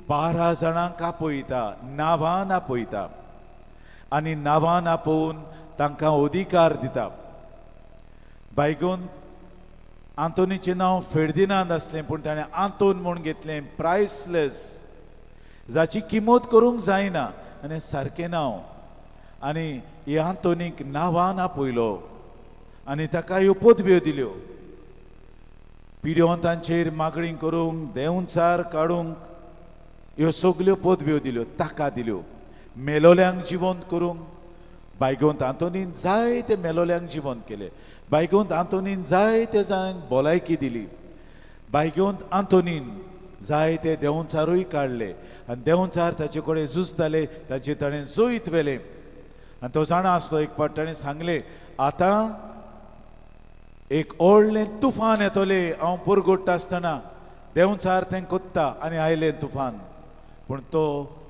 12 जाणांक आपयता नांवान आपयता आनी नांवान आपोवन तांकां अधिकार दिता बायगोन आंतोनीचें नांव फेर्दिनांद आसलें पूण ताणें आंतोन म्हूण घेतलें प्रायसलेस जाची किंमत करूंक जायना आनी सारकें नांव आनी हे आंतोनीक नांवान आपयलो आनी ताका ह्यो पदव्यो दिल्यो पिड्योवंतांचेर मागणी करूंक देंवचार काडूंक ह्यो सगल्यो पदव्यो दिल्यो ताका दिल्यो मेलोल्यांक जिवंत करूंक बायगोंत आंतोनीन जायते मेलोल्यांक जिवंत केले बायगोंत आंतोनीन जायते जाणांक भलायकी दिली बायगोंत आंतोनीन जायते देंवचारूय काडले आनी देंवचार ताचे कडेन झुजताले ताचे ताणें जोईत वेलें आनी तो जाणा आसलो एक पाट ताणें सांगलें आतां एक व्हडलें तुफान येतोलें हांव पुरगोडटा आसतना देंवचार तें कोत्ता आनी आयलें तुफान पूण तो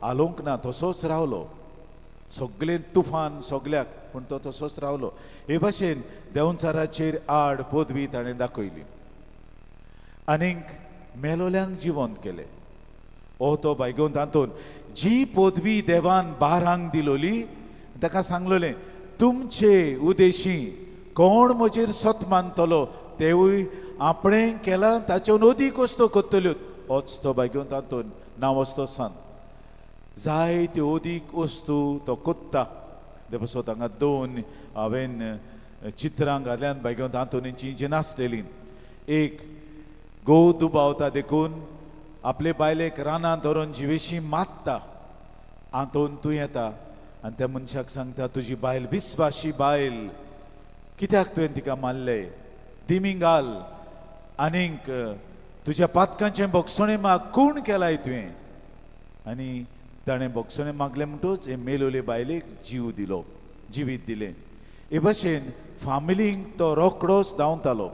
आलोवंक ना तसोच रावलो सगळें तुफान सगल्याक पूण तो तसोच रावलो हे भाशेन देंवचाराचेर आड पदवी ताणें दाखयली आनीक मेलोल्यांक जिवंत केलें ओ तो बायगोंत आंतोन जी पदवी देवान 12 दिलोली ताका सांगलोलें तुमचे उदेशी कोण म्हजेर सत मानतलो तेवूय आपणें केलां ताच्योन अदीक वस्तो कोत्तल्यो होच तो बायगोंत आंतोन नांव वस्तो सांग जायत्यो अदीक वस्तू तो कोत्ता ते पासत हांगा 2 हांवें चित्रां घाल्यान बायगोंत आंतोनीची जी नासलेलीं एक गोव दुबावता देखून आपले बायलेक रानांत धरून जिवेशी मात्ता आंतोन तूं येता आनी त्या मनशाक सांगता तुजी बायल विस्वाशी बायल कित्याक तुवें तिका मारलें दिमी घाल आनीक तुज्या पातकांचें बोगसणें माग कोण केलाय तुवें आनी ताणें बोगसणें मागलें म्हणटूच हे मेलोले बायलेक जीव दिलो जिवीत दिलें हे भाशेन फामिलींक तो रोखडोच धांवतालो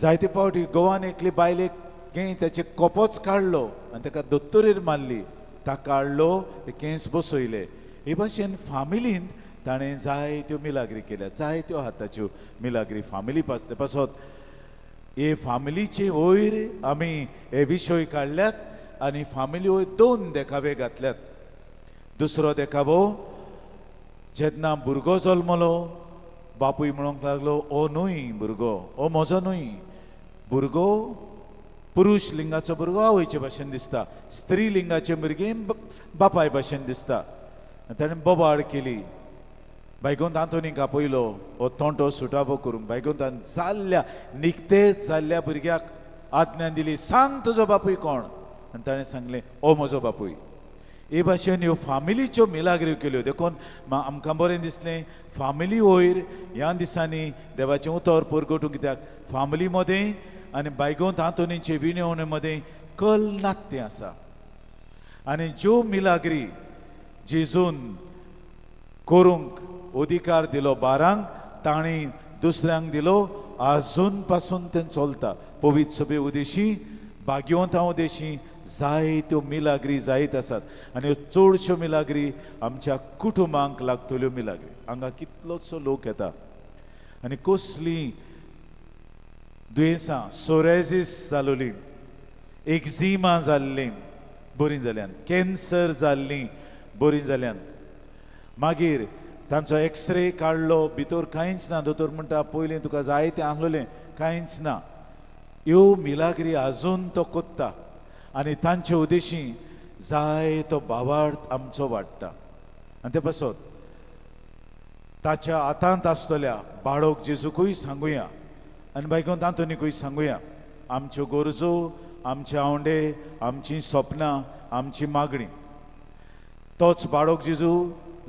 जायते फावटी गोवान एकली बायलेक केंय ताचे कोपोच काडलो आनी ताका दोत्तोरेर मारली ताका काडलो ते केंस बसयले हे भाशेन फामिलींत ताणें जायत्यो मिलाग्री केल्या जायत्यो हाताच्यो मिलाग्री फामिली पासत हे फामिलीचे वयर आमी हे विशय काडल्यात आनी फामिली वयर 2 देखावे घातल्यात दुसरो देखावो जेन्ना भुरगो जल्मलो बापूय म्हणूंक लागलो ओ न्हय भुरगो, ओ म्हजो न्हय भुरगो, पुरुश लिंगाचो भुरगो आवयचे भाशेन दिसता, स्त्री लिंगाचे भुरगे बापाय भाशेन दिसता. ताणें बोबाड केली. बायकोन तांतोनीक आपयलो हो तोंटो सुटावो करूंक. बायकोन जाल्ल्या निकतेच जाल्ल्या भुरग्याक आज्ञा दिली, सांग तुजो बापूय कोण. आनी ताणें सांगलें ओ म्हजो बापूय. हे भाशेन ह्यो फामिलीच्यो मिलाग्र्यो केल्यो. देखून आमकां बरें दिसलें फामिली वयर ह्या दिसांनी देवाचें उतर परगटूं. कित्याक फामिली मदें आनी बायकोन आंतोनीचे विणवणे मदें कल नातें आसा. आनी ज्यो मिलाग्री जेजून करूंक अधिकार दिलो बारांक, तांणी दुसऱ्यांक दिलो. आजून पासून तें चलता. पवित्र सभे उदेशी भाग्यवंतां उदेशी जायत्यो मिलाग्री जायत आसात. आनी ह्यो चडश्यो मिलाग्री आमच्या कुटुंबांक लागतल्यो मिलाग्री. हांगा कितलोसो लोक येता आनी कसलीं दुयेंसां, सोरेसीस जालोलीं, एक्झिमा जाल्लीं बरीं जाल्यान, कॅन्सर जाल्लीं बरीं जाल्यान. मागीर तांचो एक्सरे काडलो, भितर कांयच ना. दोतोर म्हणटा पयलीं तुका जाय तें आहलोलें, कांयच ना. ह्यो मिलाग्री आजून तो कोत्ता आनी तांचे उदेशी जाय तो भावार्थ आमचो वाडटा. आनी ते पासत ताच्या हातांत आसतल्या बाळोक जेजूकूय सांगुया आनी बायकोन तांतोनीकूय सांगुया आमच्यो गरजो, आमचे आवंडे, आमचीं सपनां, आमची मागणी. तोच बाळोक जेजू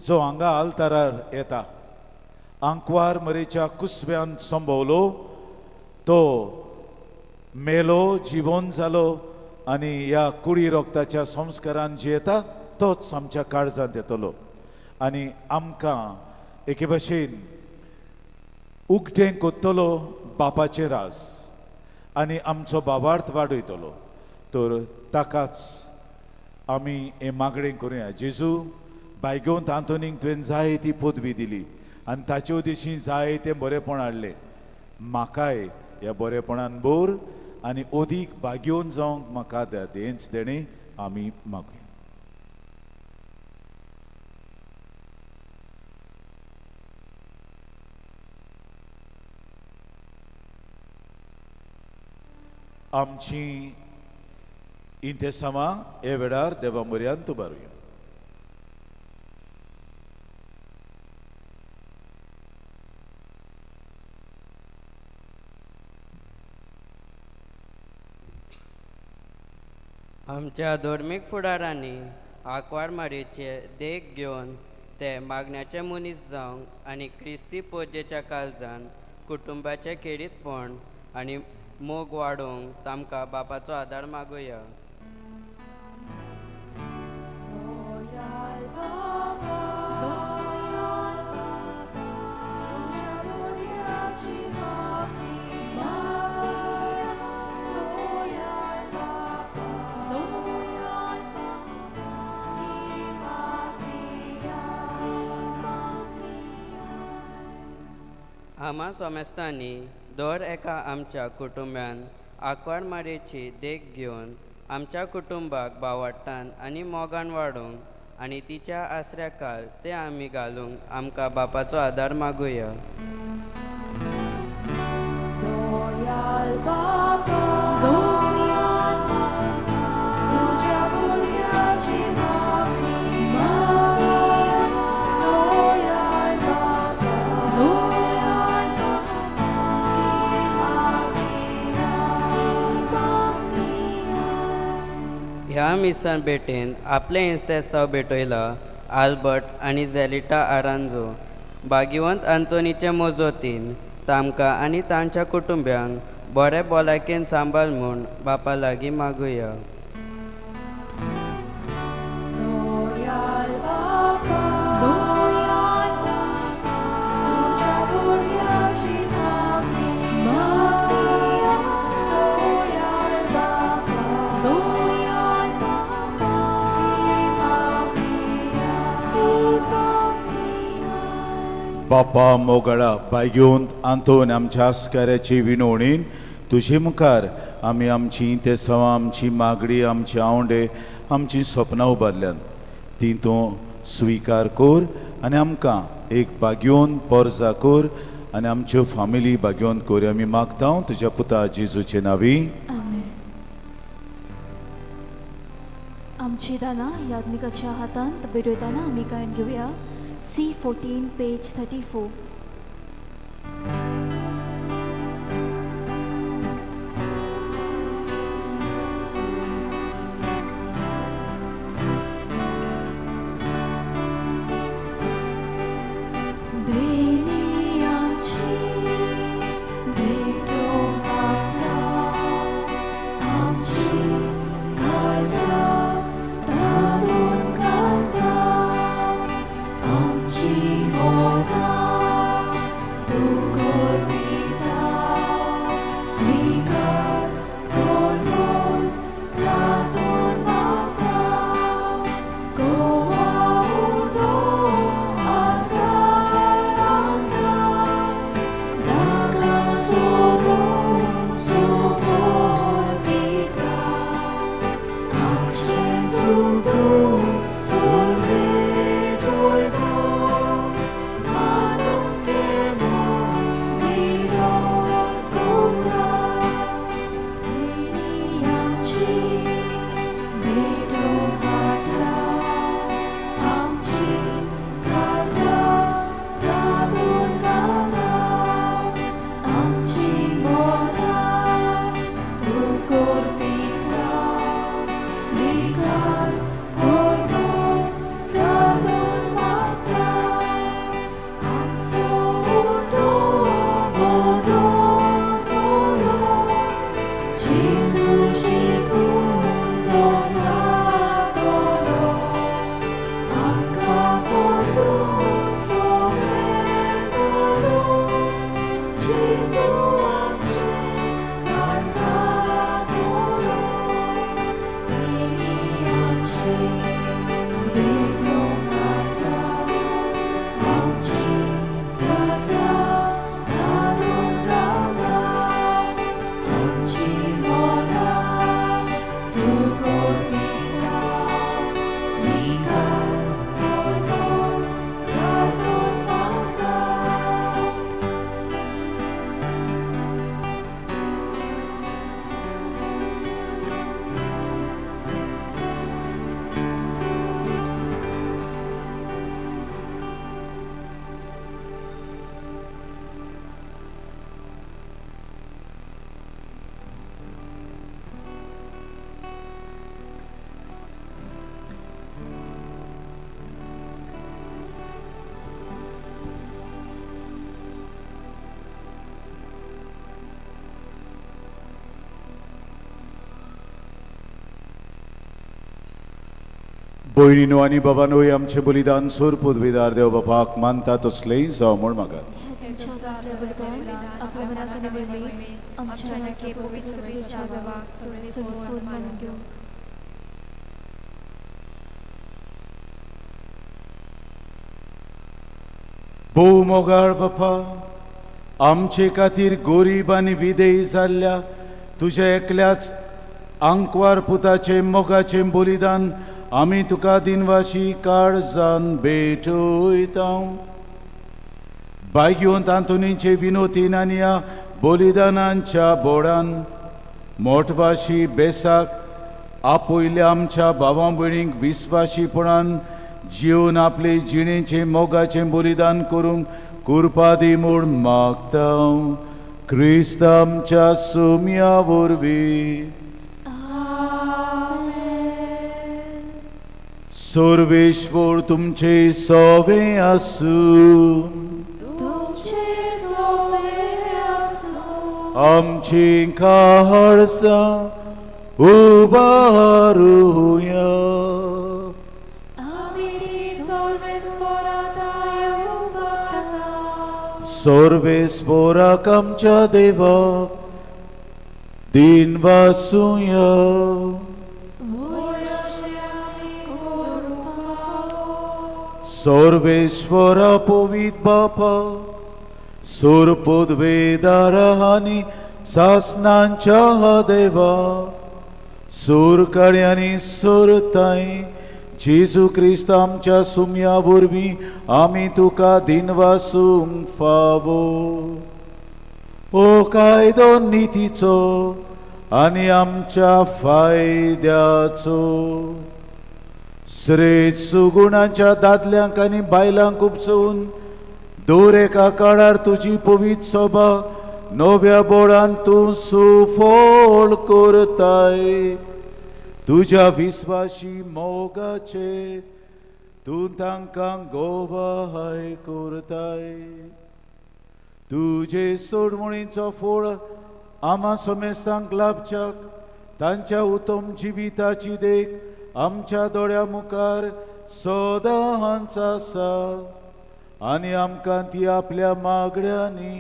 जो हांगा आल्तारार येता, आंकवार मरेच्या कुसव्यान संभोवलो, तो मेलो, जिवंत जालो आनी ह्या कुडी रोगताच्या संस्कारान जियेता, तोच आमच्या काळजांत येतलो. आनी आमकां एके भाशेन उक्तें कोत्तलो बापाचें रास आनी आमचो भावार्थ वाडयतलो. तर ताकाच आमी हे मागणें करुया. जेजू बायगोंत आंतोनीक तुवें जाय ती पदवी दिली आनी ताचे उदेशी जाय तें बरेपण हाडलें. म्हाकाय ह्या बरेपणान बोर आनी अदीक भाग्योन जावंक म्हाका हेंच देणें आमी मागुया. आमची इंतेसामां हे वेळार देवा म्हऱ्यांत उबारुया. आमच्या धर्मीक फुडारांनी आंकवार मारयेचे देख घेवन ते मागण्याचे मनीस जावंक आनी क्रिस्ती पोजेच्या काळजान कुटुंबाचें खेरीतपण आनी मोग वाडोवंक तांकां बापाचो आदार मागुया. आम्हा सोमेस्तांनी दर एका आमच्या कुटुंब्यान आंकवार मारयेची देख घेवन आमच्या कुटुंबाक भावार्थान आनी मोगान वाडोवंक आनी तिच्या आसऱ्या काल ते आमी घालूंक आमकां बापाचो आदार मागुया. ह्या मिसान भेटेन आपले इंस्तेस्ताव भेटयला आल्बर्ट आनी झेलिटा आरांजो. भाग्यवंत आंतोनीचे मोजोतीन तांकां आनी तांच्या कुटुंब्यांक बरे भलायकेन सांबाळ म्हूण बापा लागीं मागुया. बापा मोगळा भाग्योंत आंतोन आमच्या आस्काऱ्याची विणवणीन तुजे मुखार आमी आमची ते सवा आमची मागणी, आमचे आवंडे, आमची सपनां उबारल्यान ती तूं स्विकार कर आनी आमकां एक भाग्योन पोरजा कर आनी आमच्यो फामिली बागेवंत कोर आमी मागता तुज्या पुता जेजूचे नावी. आमेन. आमची दाना याज्ञिकाच्या हातांत बेडयताना आमी गायन घेवया C14 पेज 34. भयणीनो आनी बाबानोय आमचे बलिदान सोर पदवेदार देव बापाक मानता तसलेय जावं म्हूण मागात. तुमच्या जागल्या बलिदान आपल्या मनाक आनी वेगळी आमच्या नाकी पवित्र सभेच्या देवाक सुरस्फूर्त मानून घेवंक. भोव मोगाळ बापा, आमचे खातीर गोरीब आनी विदेय जाल्ल्या तुज्या एकल्याच आंकवार पुताचे मोगाचे बलिदान आमी तुका दिनवाशी काळजान भेटयता. बायगिवंत आंतोनीचे विनोतीन आनी ह्या बलिदानांच्या बोडान मोठवाशी बेसाक आपयल्या आमच्या भावां भयणींक विस्वाशीपणान जीवन आपले जिणेचे मोगाचे बलिदान करूंक कुरपा दी म्हूण मागता. क्रिस्त आमच्या सोम्या वरवीं. सर्वेश्वर तुमचे सोवे आसूं. आमची काळजां उबारूया. सर्वेस्पराक आमच्या देवाक दिन वासूया. सर्वेश्वरा पवित बापा, सोर पदवेदारा आनी सासनांच्या देवा, सोर काळ्यांनी सोरताय जेजू क्रिस्त आमच्या सुमया वरवीं आमी तुका दिनवासूंक फावो. ओ कायदो नितीचो आनी आमच्या फायद्याचो. श्रेत सुगुणाच्या दादल्यांक आनी बायलांक उपसून दर एका काळार तुजी पवित्र सभा नव्या बोडान तूं सुफोळ करताय. तुज्या विस्वाशी मोगाचे तूं तांकां गोवाय करताय. तुजे सोडवणीचो फळ आम्हा समेस्तांक लाभच्याक तांच्या उत्तम जिविताची देख आमच्या दोळ्या मुखार सदांच आसा आनी आमकां ती आपल्या मागण्यांनी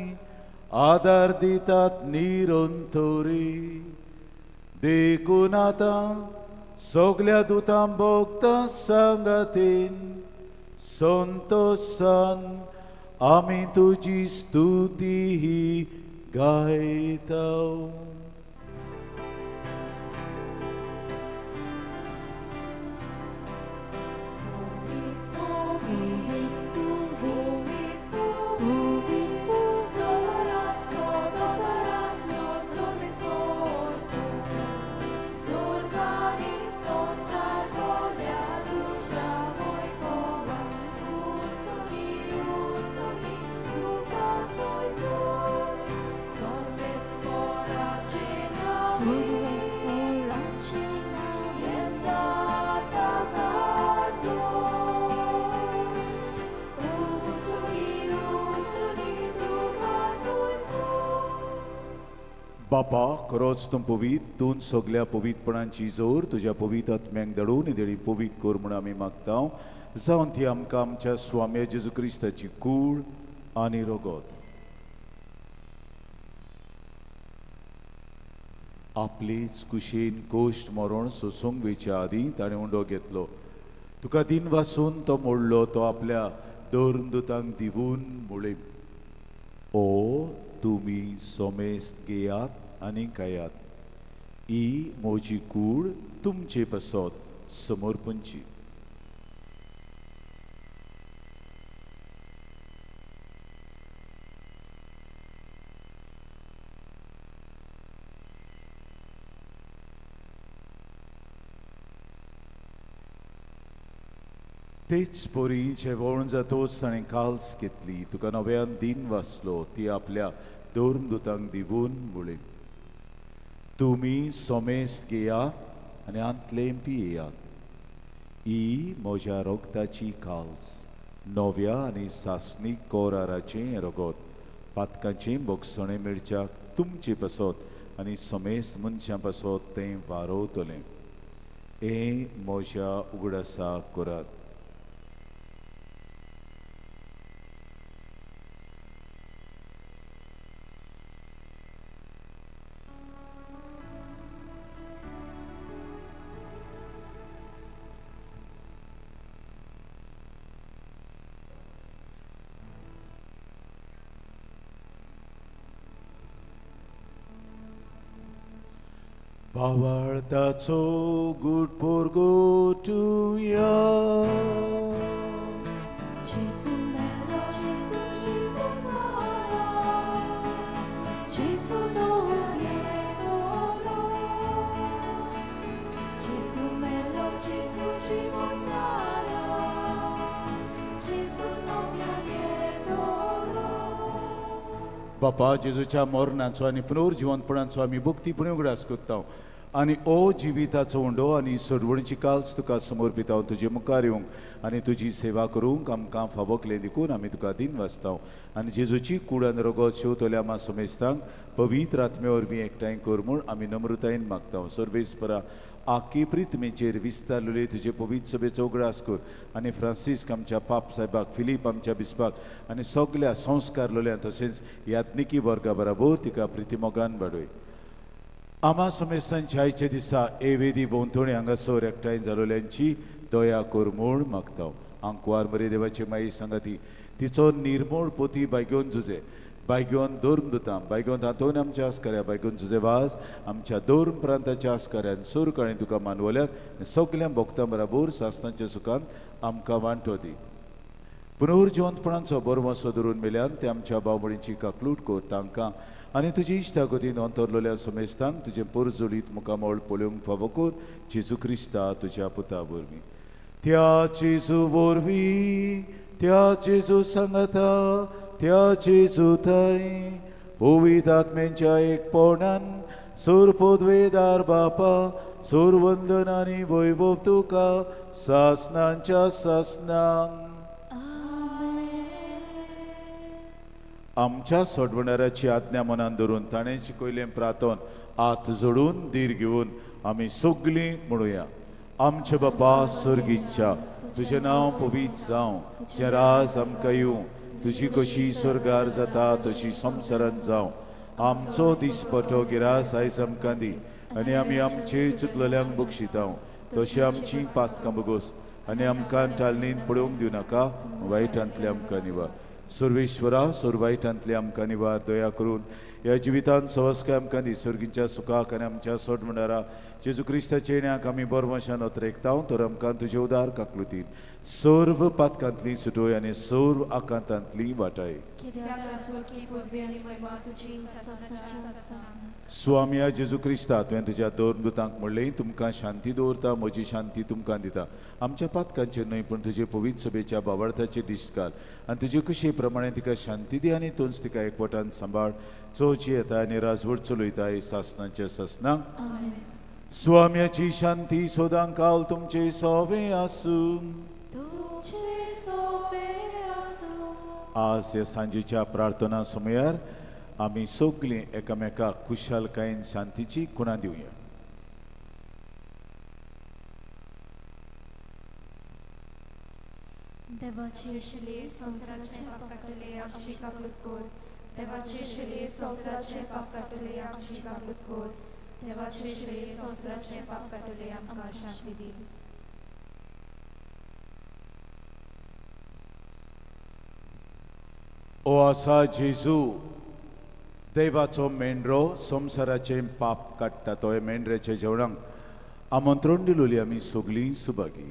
आदार दितात निरंतरी. देखून आतां सगल्या दुतां भोगता सांगातीन संतोषान आमी तुजी स्तुती ही गायता. बापा खरोच तूं पवित, तूं सगल्या पवितपणांची जोर तुज्या पवित आत्म्यांक धाडून देळी पवित कर म्हूण आमी मागता. जावन ती आमकां आमच्या स्वामी जेजू क्रिस्ताची कूड आनी रगत आपलीच कुशीन कोश्ट मरण सोसूंक वेच्या आदीं ताणें उंडो घेतलो. तुका दिन वासून तो मोडलो, तो आपल्या दोन दुतांक दिवून मुळे. ओ तुमी सोमेस्त घेयात आनी खायात. ही म्हजी कूड तुमचे पासत समर्पणची. तेच पोरी जेवण जातोच ताणें काल्स घेतली. तुका नव्यान दिन वाचलो, ती आपल्या दोन दुतांक दिवून मुळे. तुमी सोमेस्त घेयात आनी आंतले पियेयात. ही म्हज्या रोगताची काल्स, नव्या आनी सासणीक कोराराचें रगत, पातकांचें बोगसणें मेळच्याक तुमचे पासत आनी सोमेस्त मनशां पासत तें वारोवतलें. हें म्हज्या उगडासा करात. भावार्थाचो गूढ पोरगोटुया. Gesù bello, Gesù ci sarà, Gesù novieto, Gesù bello, Gesù ci sarà, Gesù novieto. बापा जेजूच्या मरणाचो आनी पुनर्जिवंतपणाचो आमी भक्तीपणे उगडास करता आनी ओ जिविताचो उंडो आनी सोडवणीची काल्स तुका समर्पिता. तुजे मुखार येवंक आनी तुजी सेवा करूंक आमकां फावकलें देखून आमी तुका दिन वाचता आनी जेजूची कूड आनी रगत शेवतले आमा समेस्तांक पवित्र आत्मे वरवीं एकठांय कर म्हूण आमी नम्रतायेन मागता. सर्वेस्परा आख्खी प्रितमेचेर विस्तारलेले तुजे पवित्र सभेचो उगडास कर आनी फ्रांसीस आमच्या पाप साहेबाक, फिलीप आमच्या बिस्पाक आनी सगल्या संस्कार लोल्या तशेंच यात्निकी वर्गा बराबर तिका प्रितीमोगान वाडय. आमा समेस्तांच्या आयचे दिसा वेदी भोंवतणी हांगासर एकठांय जालोल्यांची दया कर म्हूण मागता. आंकवार मरे देवाचे माई सांगाती तिचो निर्मळ पोती बागेवन झुजे बायगोन दोर्म दुतां बायगोन हातून आमच्या आस्कऱ्या बायगोन तुजे वास आमच्या दोर्म प्रांताच्या आस्कऱ्यान सूर काळी तुका मानवल्यात सगल्या भोगतां बराबर सासणाच्या सुखांत आमकां वांटो दी पुनर्जिवंतपणाचो बरो वसो धरून मेल्यान ते आमच्या बावमणीची काकलूट कोर तांकां आनी तुजी इश्टा गतीन अंतरलोल्या सुमेस्तांक तुजें पुरजोडीत मुखामोळ पळोवंक फावो कोर जेजू क्रिस्ता तुज्या पुता वरवीं त्या जेजू वरवीं त्या जेजू सांगता त्या जेजू थंय पवित्र आत्म्याच्या एकपणान सोर पोदवेदार बापा सोर वंदन आनी वैभव तुका सासणांच्या सासणांक आमच्या सोडवणाऱ्याची आज्ञा मनान धरून ताणें शिकयलें प्रार्थन हात जोडून धीर घेवन आमी सगळीं म्हणुया आमचे बापा स्वर्गीच्या तुजें नांव पवित्र जावं तुजें राज आमकां येवं तुजी कशी स्वर्गार जाता तशी संवसारांत जावं आमचो दिसपटो गिरास आयज आमकां दी आनी आमी आमचे चुकलेल्यांक बक्षितांव तशी आमची पातकां बगोस आनी आमकां टालनीत पडोवंक दिवं नाका वायटांतले आमकां निवार सर्वेश्वरा सुरवायटांतले आमकां निवार दया करून ह्या जिवितांत सवस्काय आमकां दी सर्गीच्या सुखाक आनी आमच्या सोड म्हणणारा जेजू क्रिस्ताचे येण्याक आमी बरमशान ओतरेकतांव तर आमकां तुजे उदार काकलुतीन सर्व पातकांतली सुटोय आनी सर्व आकांतांतली वाटाय स्वामिया जेजू क्रिस्ता तुवें तुज्या दोन दुतांक म्हणलें तुमकां शांती दवरता म्हजी शांती तुमकां दिता आमच्या पातकांचेर न्हय पूण तुजे पवित्र सभेच्या बावळताचे दीस घाल आनी तुजे कुशे प्रमाणे तिका शांती दी आनी तोच तिका एकवटान सांबाळ चोवची येता आनी राजवट चलयताय सासणाच्या सासणांक स्वाम्याची शांती सोदांक काल तुमचे सोवे आसूं आज ह्या सांजेच्या प्रार्थना समयार आमी सगळीं एकामेकाक कुशालकायेन शांतीची खुणां दिवया देवाचे शिले संवसाराचे पाप काटले आमची काकलूत कोर देवाचे शिले संवसाराचे पाप काटले आमची काकलूत कोर देवाचे शिले संवसाराचे पाप काटले आमकां शांती दी ओ आसा जेजू देवाचो मेंढरो संवसाराचे पाप काडटा तो मेंढऱ्याच्या जेवणाक आमंत्रण दिलोली आमी सगळीं सुभागी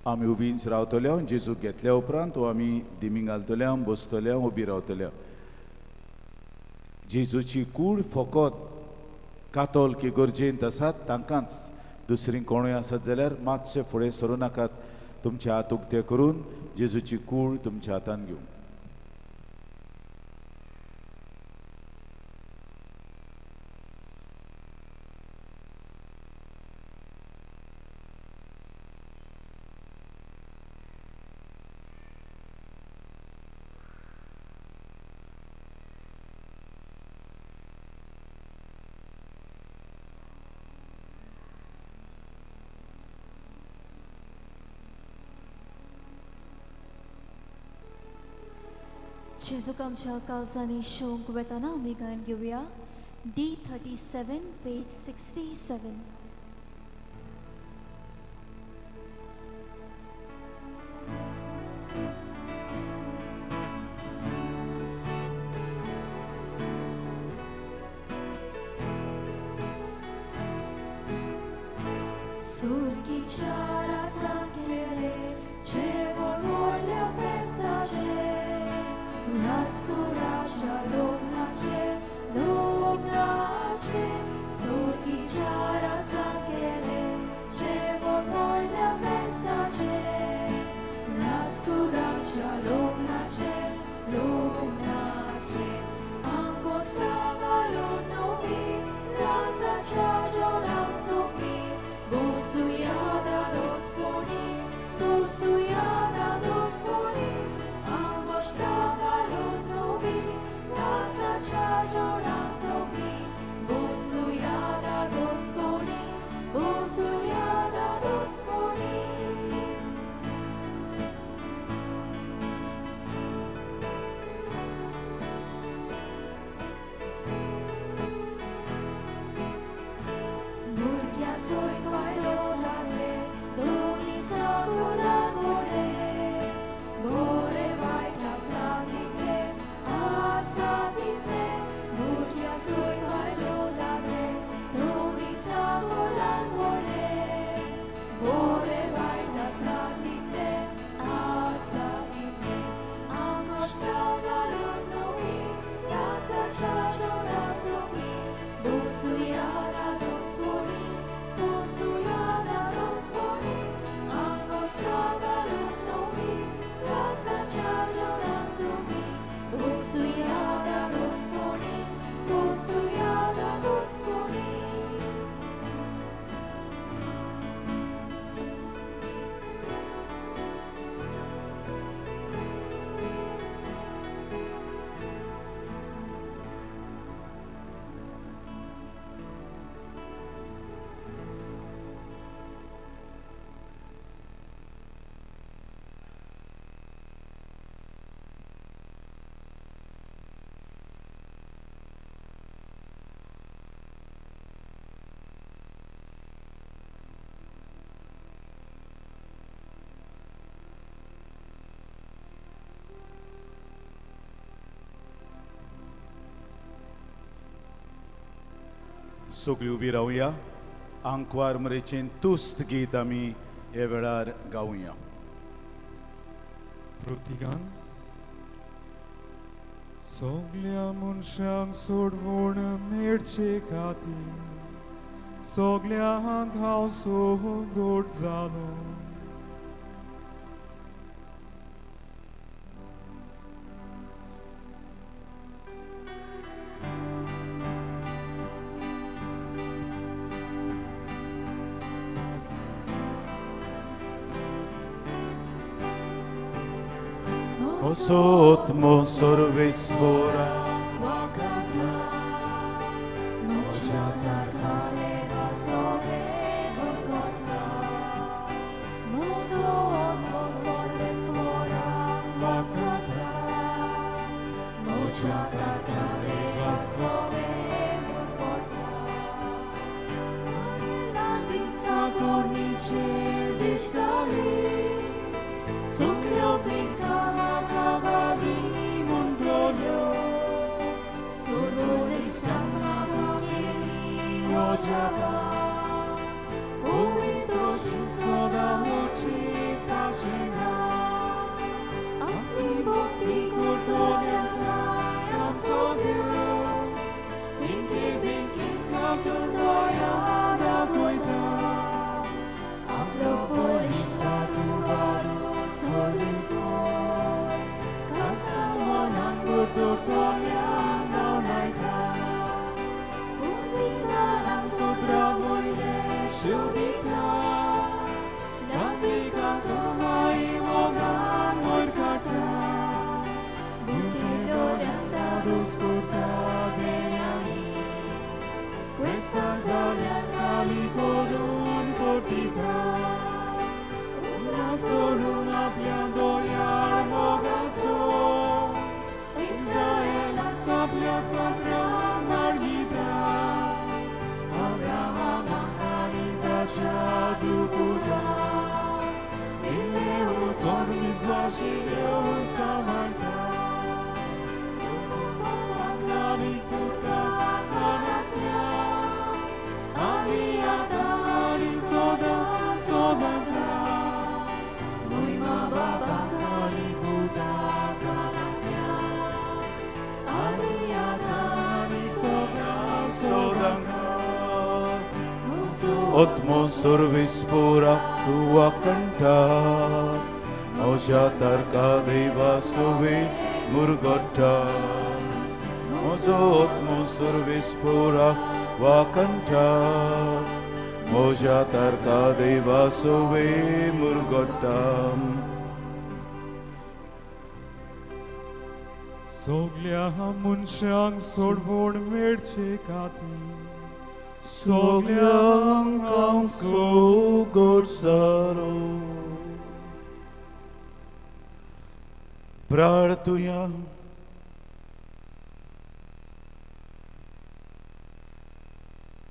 आमी उबींच रावतल्या जेजू घेतल्या उपरांत आमी दिमी घालतल्या बसतल्या उबी रावतल्या जेजूची कूड फकत कातोल की गरजेंत आसात तांकांच दुसरीं कोणूय आसत जाल्यार मातशे फुडें सरूं नाकात तुमचे हात उक्ते करून जेजूची कूड तुमच्या हातान घेवन जेजूक आमच्या काळजांनी शोक वेताना आमी गायन घेवया D37 page 67 Surgicia rasa kere, cevol morlia festace, nascuracia lognace, surgicia rasa kere, cevol morlia festace, nascuracia lognace, anco stragalo novi, rasa ciagiona sopi, Bosujada dos poni, angoš tragalo novi, rasa čažona sobi. Bosujada dos poni, सगळीं उबी रावया आंकवार मरेचें तुस्त गीत आमी हे वेळार गावया. प्रतिगान सगल्या मनशांक सोडवून मेळचे खातीर सगल्यांक हांव सोगोट जालो. Osotmo sorvespora Otmo sorvespora tua canta Osha tarka deva sove murgotta Oso otmo sorvespora tua canta Osha tarka deva sove murgotta सगल्या मनशांक सोडवून मेळचे खातीर Soglyang kang sugod saro Prartuya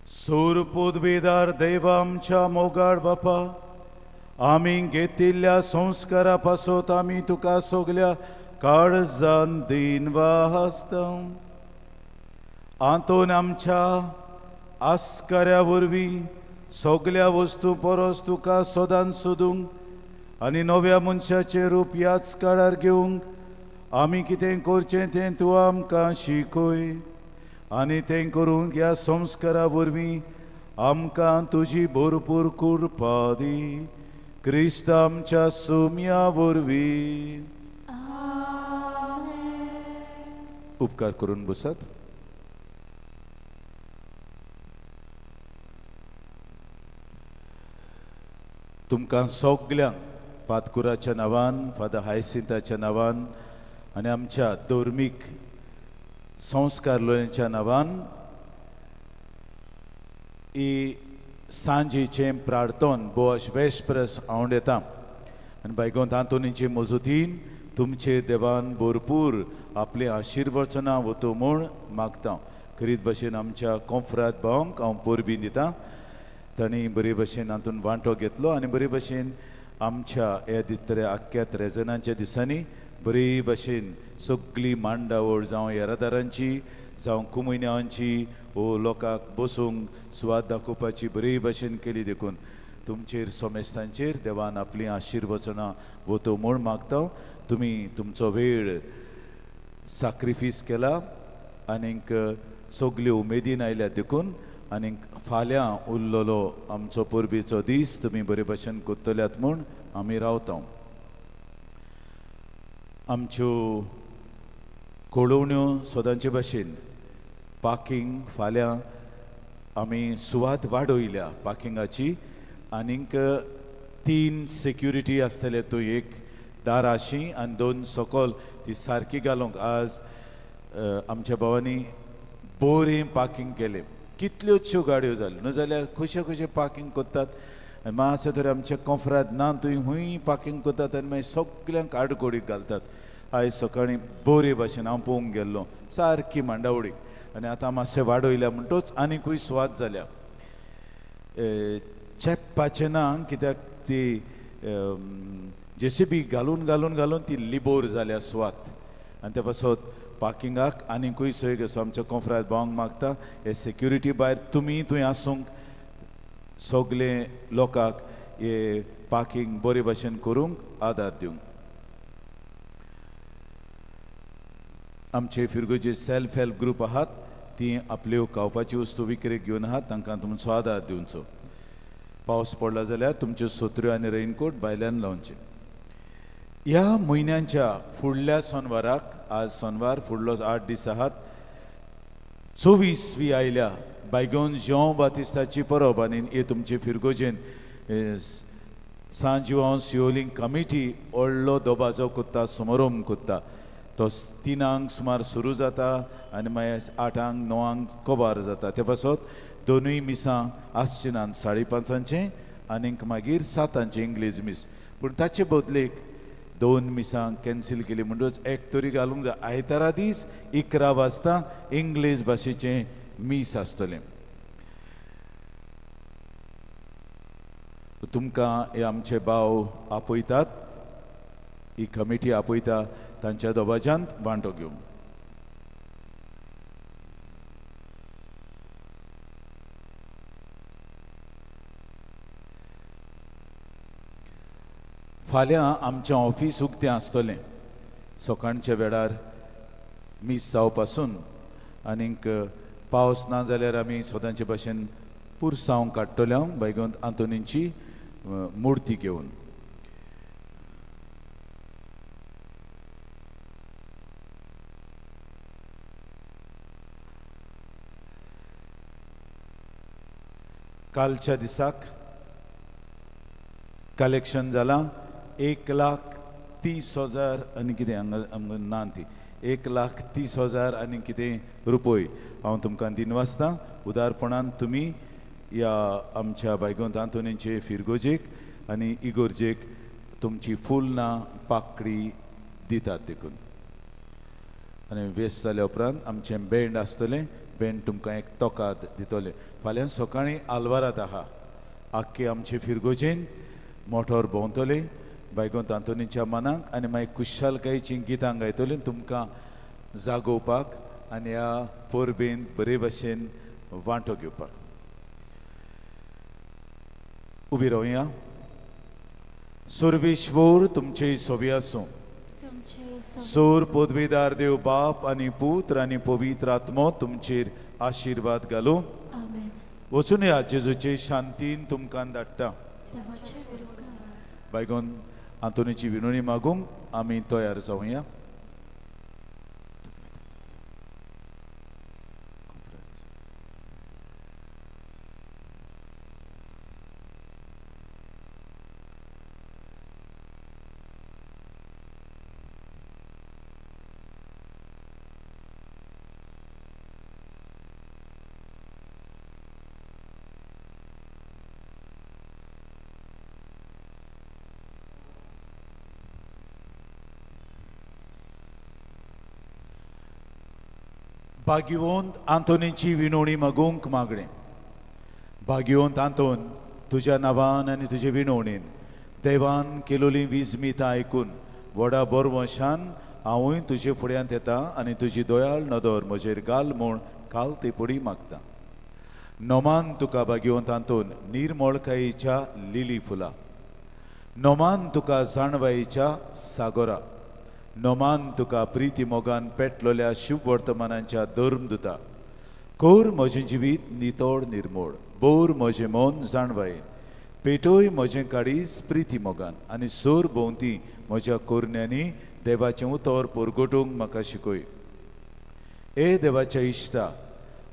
Surpodvedar देवामच्या मोगाळ बापा आमी घेतिल्ल्या संस्कारा पासत आमी तुका सगल्या काळजान दिनवा आसता आंतून आमच्या आस्काऱ्या वरवीं सगल्या वस्तू परस तुका सदांच सोदूंक आनी नव्या मनशाचें रूप ह्याच काळार घेवंक आमी कितें करचें तें तूं आमकां शिकय आनी तें करूंक ह्या संस्कारा वरवीं आमकां तुजी भरपूर कृपा दी क्रिस्त आमच्या सुम्या वरवीं उपकार करून बसात. तुमकां सगल्यांक पातकुराच्या नांवान फादर हायसिंताच्या नांवान आनी आमच्या धर्मीक संस्कार लोलयांच्या नांवान ही सांजेचें प्रार्थन बोश वेस्परस हांव येता आनी बायगो तांतुनीचे मजतीन तुमचे देवान भरपूर आपले आशिर्वचनां वतो म्हूण मागता. खरीत भशेन आमच्या कोंफरात भावांक हांव परबीं दितां. तांणी बरे भशेन हातून वांटो घेतलो आनी बरे भशेन आमच्या ह्या दितरे आख्ख्या त्रेजनांच्या दिसांनी बरे भशेन सगळीं मांडावळ जावं येरादारांची जावं कुमुयन्यांची वो लोकांक बसूंक सुवात दाखोवपाची बरे भाशेन केली देखून तुमचेर सोमेस्तांचेर देवान आपली आशिर्वचनां वतो म्हूण मागता तुमी तुमचो वेळ सॅक्रिफीस केला आनीक सगल्यो उमेदीन आयल्या देखून आनीक फाल्यां उरलेलो आमचो परबीचो दीस तुमी बरे भाशेन कोत्तल्यात म्हूण आमी रावता आमच्यो कळोवण्यो सदांचे भाशेन पार्किंग फाल्यां आमी सुवात वाडयल्या पार्किंगाची आनीक 3 सेक्युरिटी आसतले थंय एक दार आशी आनी 2 सकयल ती सारकी घालूंक आज आमच्या भावांनी बरें पार्किंग केलें कितल्योच्यो गाडयो जाल्यो न्हू जाल्यार खंयचे पार्किंग करतात आनी मातशें तरी आमच्या कोंफरांत ना थंय हूंय पार्किंग करतात आनी मागीर सगल्यांक आडकोडीक घालतात आयज सकाळीं बरे भाशेन हांव पळोवंक गेल्लो सारकी मांडावडीक आनी आतां मातशें वाडयल्या म्हणटूच आनीकूय सुवात जाल्या चेंपपाचें ना कित्याक ती JCB घालून ती लिबोर जाल्या सुवात आनी त्या पासत पार्किंगाक आनीकूय सोय घेवचो आमच्या कोंफरांत भोवंक मागता हे सेक्युरिटी भायर तुमी थंय आसूंक सगले लोकांक हे पार्किंग बरे भाशेन करूंक आदार दिवंक आमचे फिरगोचे सेल्फ हेल्प ग्रूप आहात ती आपल्यो खावपाची वस्तू विक्रेक घेवन आहात तांकां तुमचो आदार दिवचो पावस पडला जाल्यार तुमच्यो सत्र्यो आनी रेनकोट भायल्यान लावचे ह्या म्हयन्यांच्या फुडल्या सोनवाराक आज सोनवार फुडलो 8 दीस आहात 24वी आयल्या बायगोन जॉन बातिस्ताची परब आनी हे तुमचे फिरगोजेन सांज हांव सिओलिंग कमिटी व्हडलो दोबाजो कोत्ता समारोप कोत्ता तो 3 सुमार सुरू जाता आनी मागीर 8 9 कोबार जाता ते पासत दोनूय मिसां आसचे नात 5:30 आनीक मागीर 7 इंग्लीश मीस पूण ताचे बदलेक 2 मिसां कॅन्सील केली म्हणटच एक तरी घालूंक जाय आयतारा दीस 11 वाजता इंग्लीश भाशेचें मीस आसतलें तुमकां हे आमचे भाव आपयतात ही कमिटी आपयता तांच्या दोबाज्यांत वांटो घेवंक फाल्यां आमचें ऑफीस उक्तें आसतलें सकाळच्या वेळार मीस जावपासून आनीक पावस ना जाल्यार आमी सदांचे भाशेन पुरसांव काडटले हांव बैगोंत आंतोनीची मुर्ती घेवन कालच्या दिसाक कलेक्शन जालां 1,30,000 आनी कितें हांगा ना ती 1,30,000 आनी कितें रुपय हांव तुमकां दिन वाचतां उदारपणान तुमी ह्या आमच्या बैगोंत आंतोनीचे फिरगोजेक आनी इगोर्जेक तुमची फुलनां पाकडी दितात देखून आनी वेस्ट जाल्या उपरांत आमचें बँड आसतलें बँड तुमकां एक तोकाद दितले फाल्यां सकाळीं आल्वारांत आहा आख्खे आमचे फिरगोजेन मोटोर भोंवतले बैगोंत आंतोनीच्या मनाक आनी मागीर कुशालकायेचीं गितां गायतलीं तुमकां जागोवपाक आनी ह्या परबेंत बरे भाशेन वांटो घेवपाक उबी रावया सर्वेश्वर तुमचे सोबी आसूं सोर पदवेदार देव बाप आनी पुत्र आनी पवित्र आत्मो तुमचेर आशिर्वाद घालूं वचून या जेजूचे शांतीन तुमकां धाडटा बैगोन आंतोनीची विनवणी मागूंक आमी तयार जावया भाग्यवंत आंतोनीची विनवणी मागूंक मागणें भाग्यवंत आंतोन तुज्या नांवान आनी तुजे विनवणेन देवान केलोली विजमितां आयकून व्हडा बरवशान हांवूय तुजे फुड्यांत येता आनी तुजी दोयाळ नदर म्हजेर घाल म्हूण काल ते पुडी मागता. नोमान तुका बागेवन तांतून निर्मळकायेच्या लिली फुलां, नोमान तुका जाणवायेच्या सागोरा, नोमान तुका प्रिती मोगान पेटलोल्या शुभ वर्तमानांच्या धर्म दिता. कोर म्हजें जिवीत नितोड निर्मोळ, बोर म्हजें मन जाणवायेन, पेटोय म्हजें काडीस प्रिती मोगान आनी सोर भोंवती म्हज्या कोरण्यांनी देवाचें उतर परगटूंक म्हाका शिकय. ए देवाच्या इश्टा,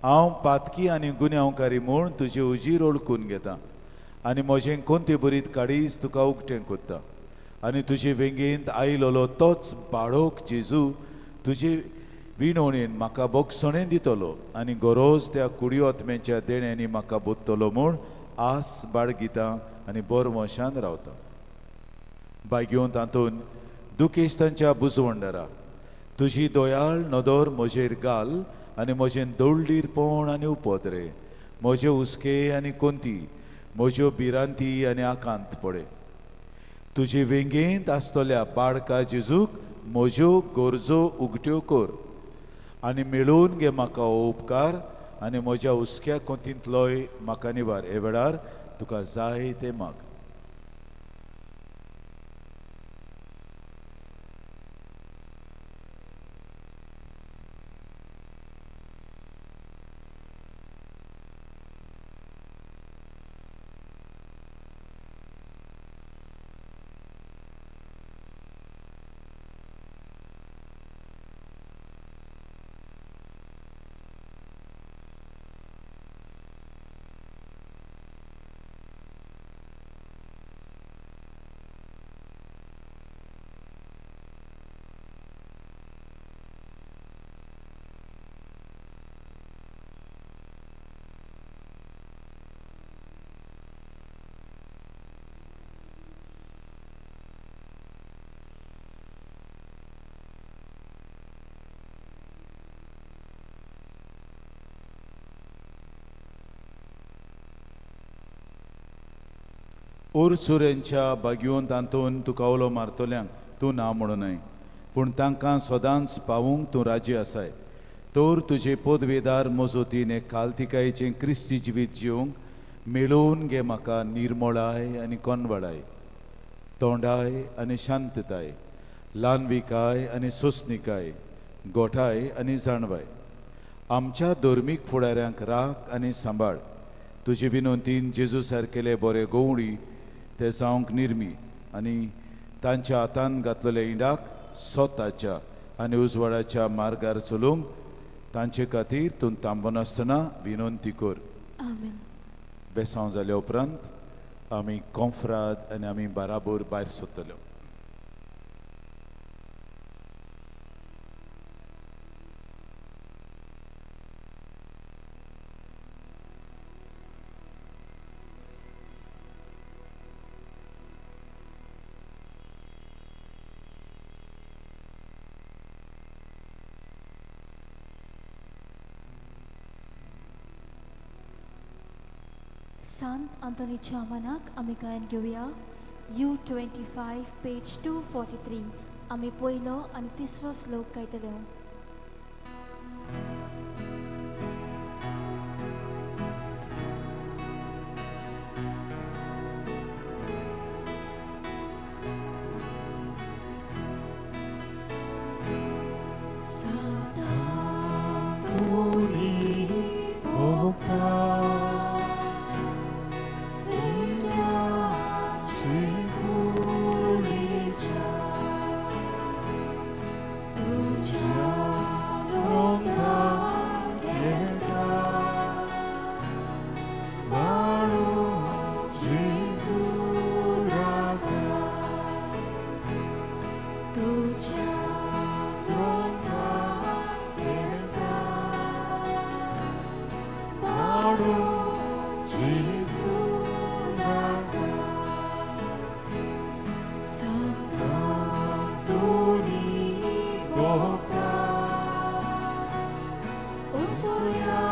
हांव पातकी आनी गुन्यांवकारी म्हूण तुजे उजीर ओळखून घेता आनी म्हजें कोंते बरीत काडीस तुका उक्तें कोत्ता. आनी तुजे वेंगेंत आयलोलो तोच बाळोक जेजू तुजे विणवणेन म्हाका बोगसणें दितलो आनी गरोज त्या कुडी ओतम्याच्या देण्यांनी म्हाका बोत्तलो म्हूण आस बाळगिता आनी बोरमोशान रावता. बागेवन तांतून दुखेस्तांच्या बुजवंडरा, तुजी दोयाळ नदर म्हजेर घाल आनी म्हजें दवळीरपण आनी उपद्रे, म्हज्यो हुस्के आनी कोंती, म्हज्यो भिरांती आनी आकांत पडे. तुजे वेंगेंत आसतल्या बाळका जेजूक म्हज्यो गरजो उगट्यो कर आनी मेळून घे म्हाका हो उपकार आनी म्हज्या हुस्क्या कोंतींतलोय म्हाका निवार. हे वेळार तुका जाय ते माग. उरसुरेंच्या बागेवन तांतून तुका उलो मारतल्यांक तूं ना म्हणूनय, पूण तांकां सदांच पावूंक तूं राजी आसाय. तर तुजे पदवेदार मजोतीन एक कालतिकायेचें क्रिस्ती जिवीत जिवंक मेळोवन घे म्हाका निर्मळाय आनी कोनवळाय, तोंडाय आनी शांतताय, ल्हानविकाय आनी सोंसणिकाय, गोठाय आनी जाणवाय. आमच्या धर्मीक फुडाऱ्यांक राख आनी सांबाळ. तुजे विनंतीन जेजू सारकेले बरे गवळी ते जावंक निर्मी आनी तांच्या हातान घातलेल्या इंडाक स्वताच्या आनी उजवाडाच्या मार्गार चलूंक तांचे खातीर तूं थांबून आसतना विनंती कर. आमेन. बेसांव जाल्या उपरांत आमी कोंफराद आनी आमी बाराबोर भायर सरतल्यो. सांत आंतोनीच्या मनाक आमी गायन घेवया. U25 page 243. आमी पयलो आनी तिसरो श्लोक गायतले. Utoya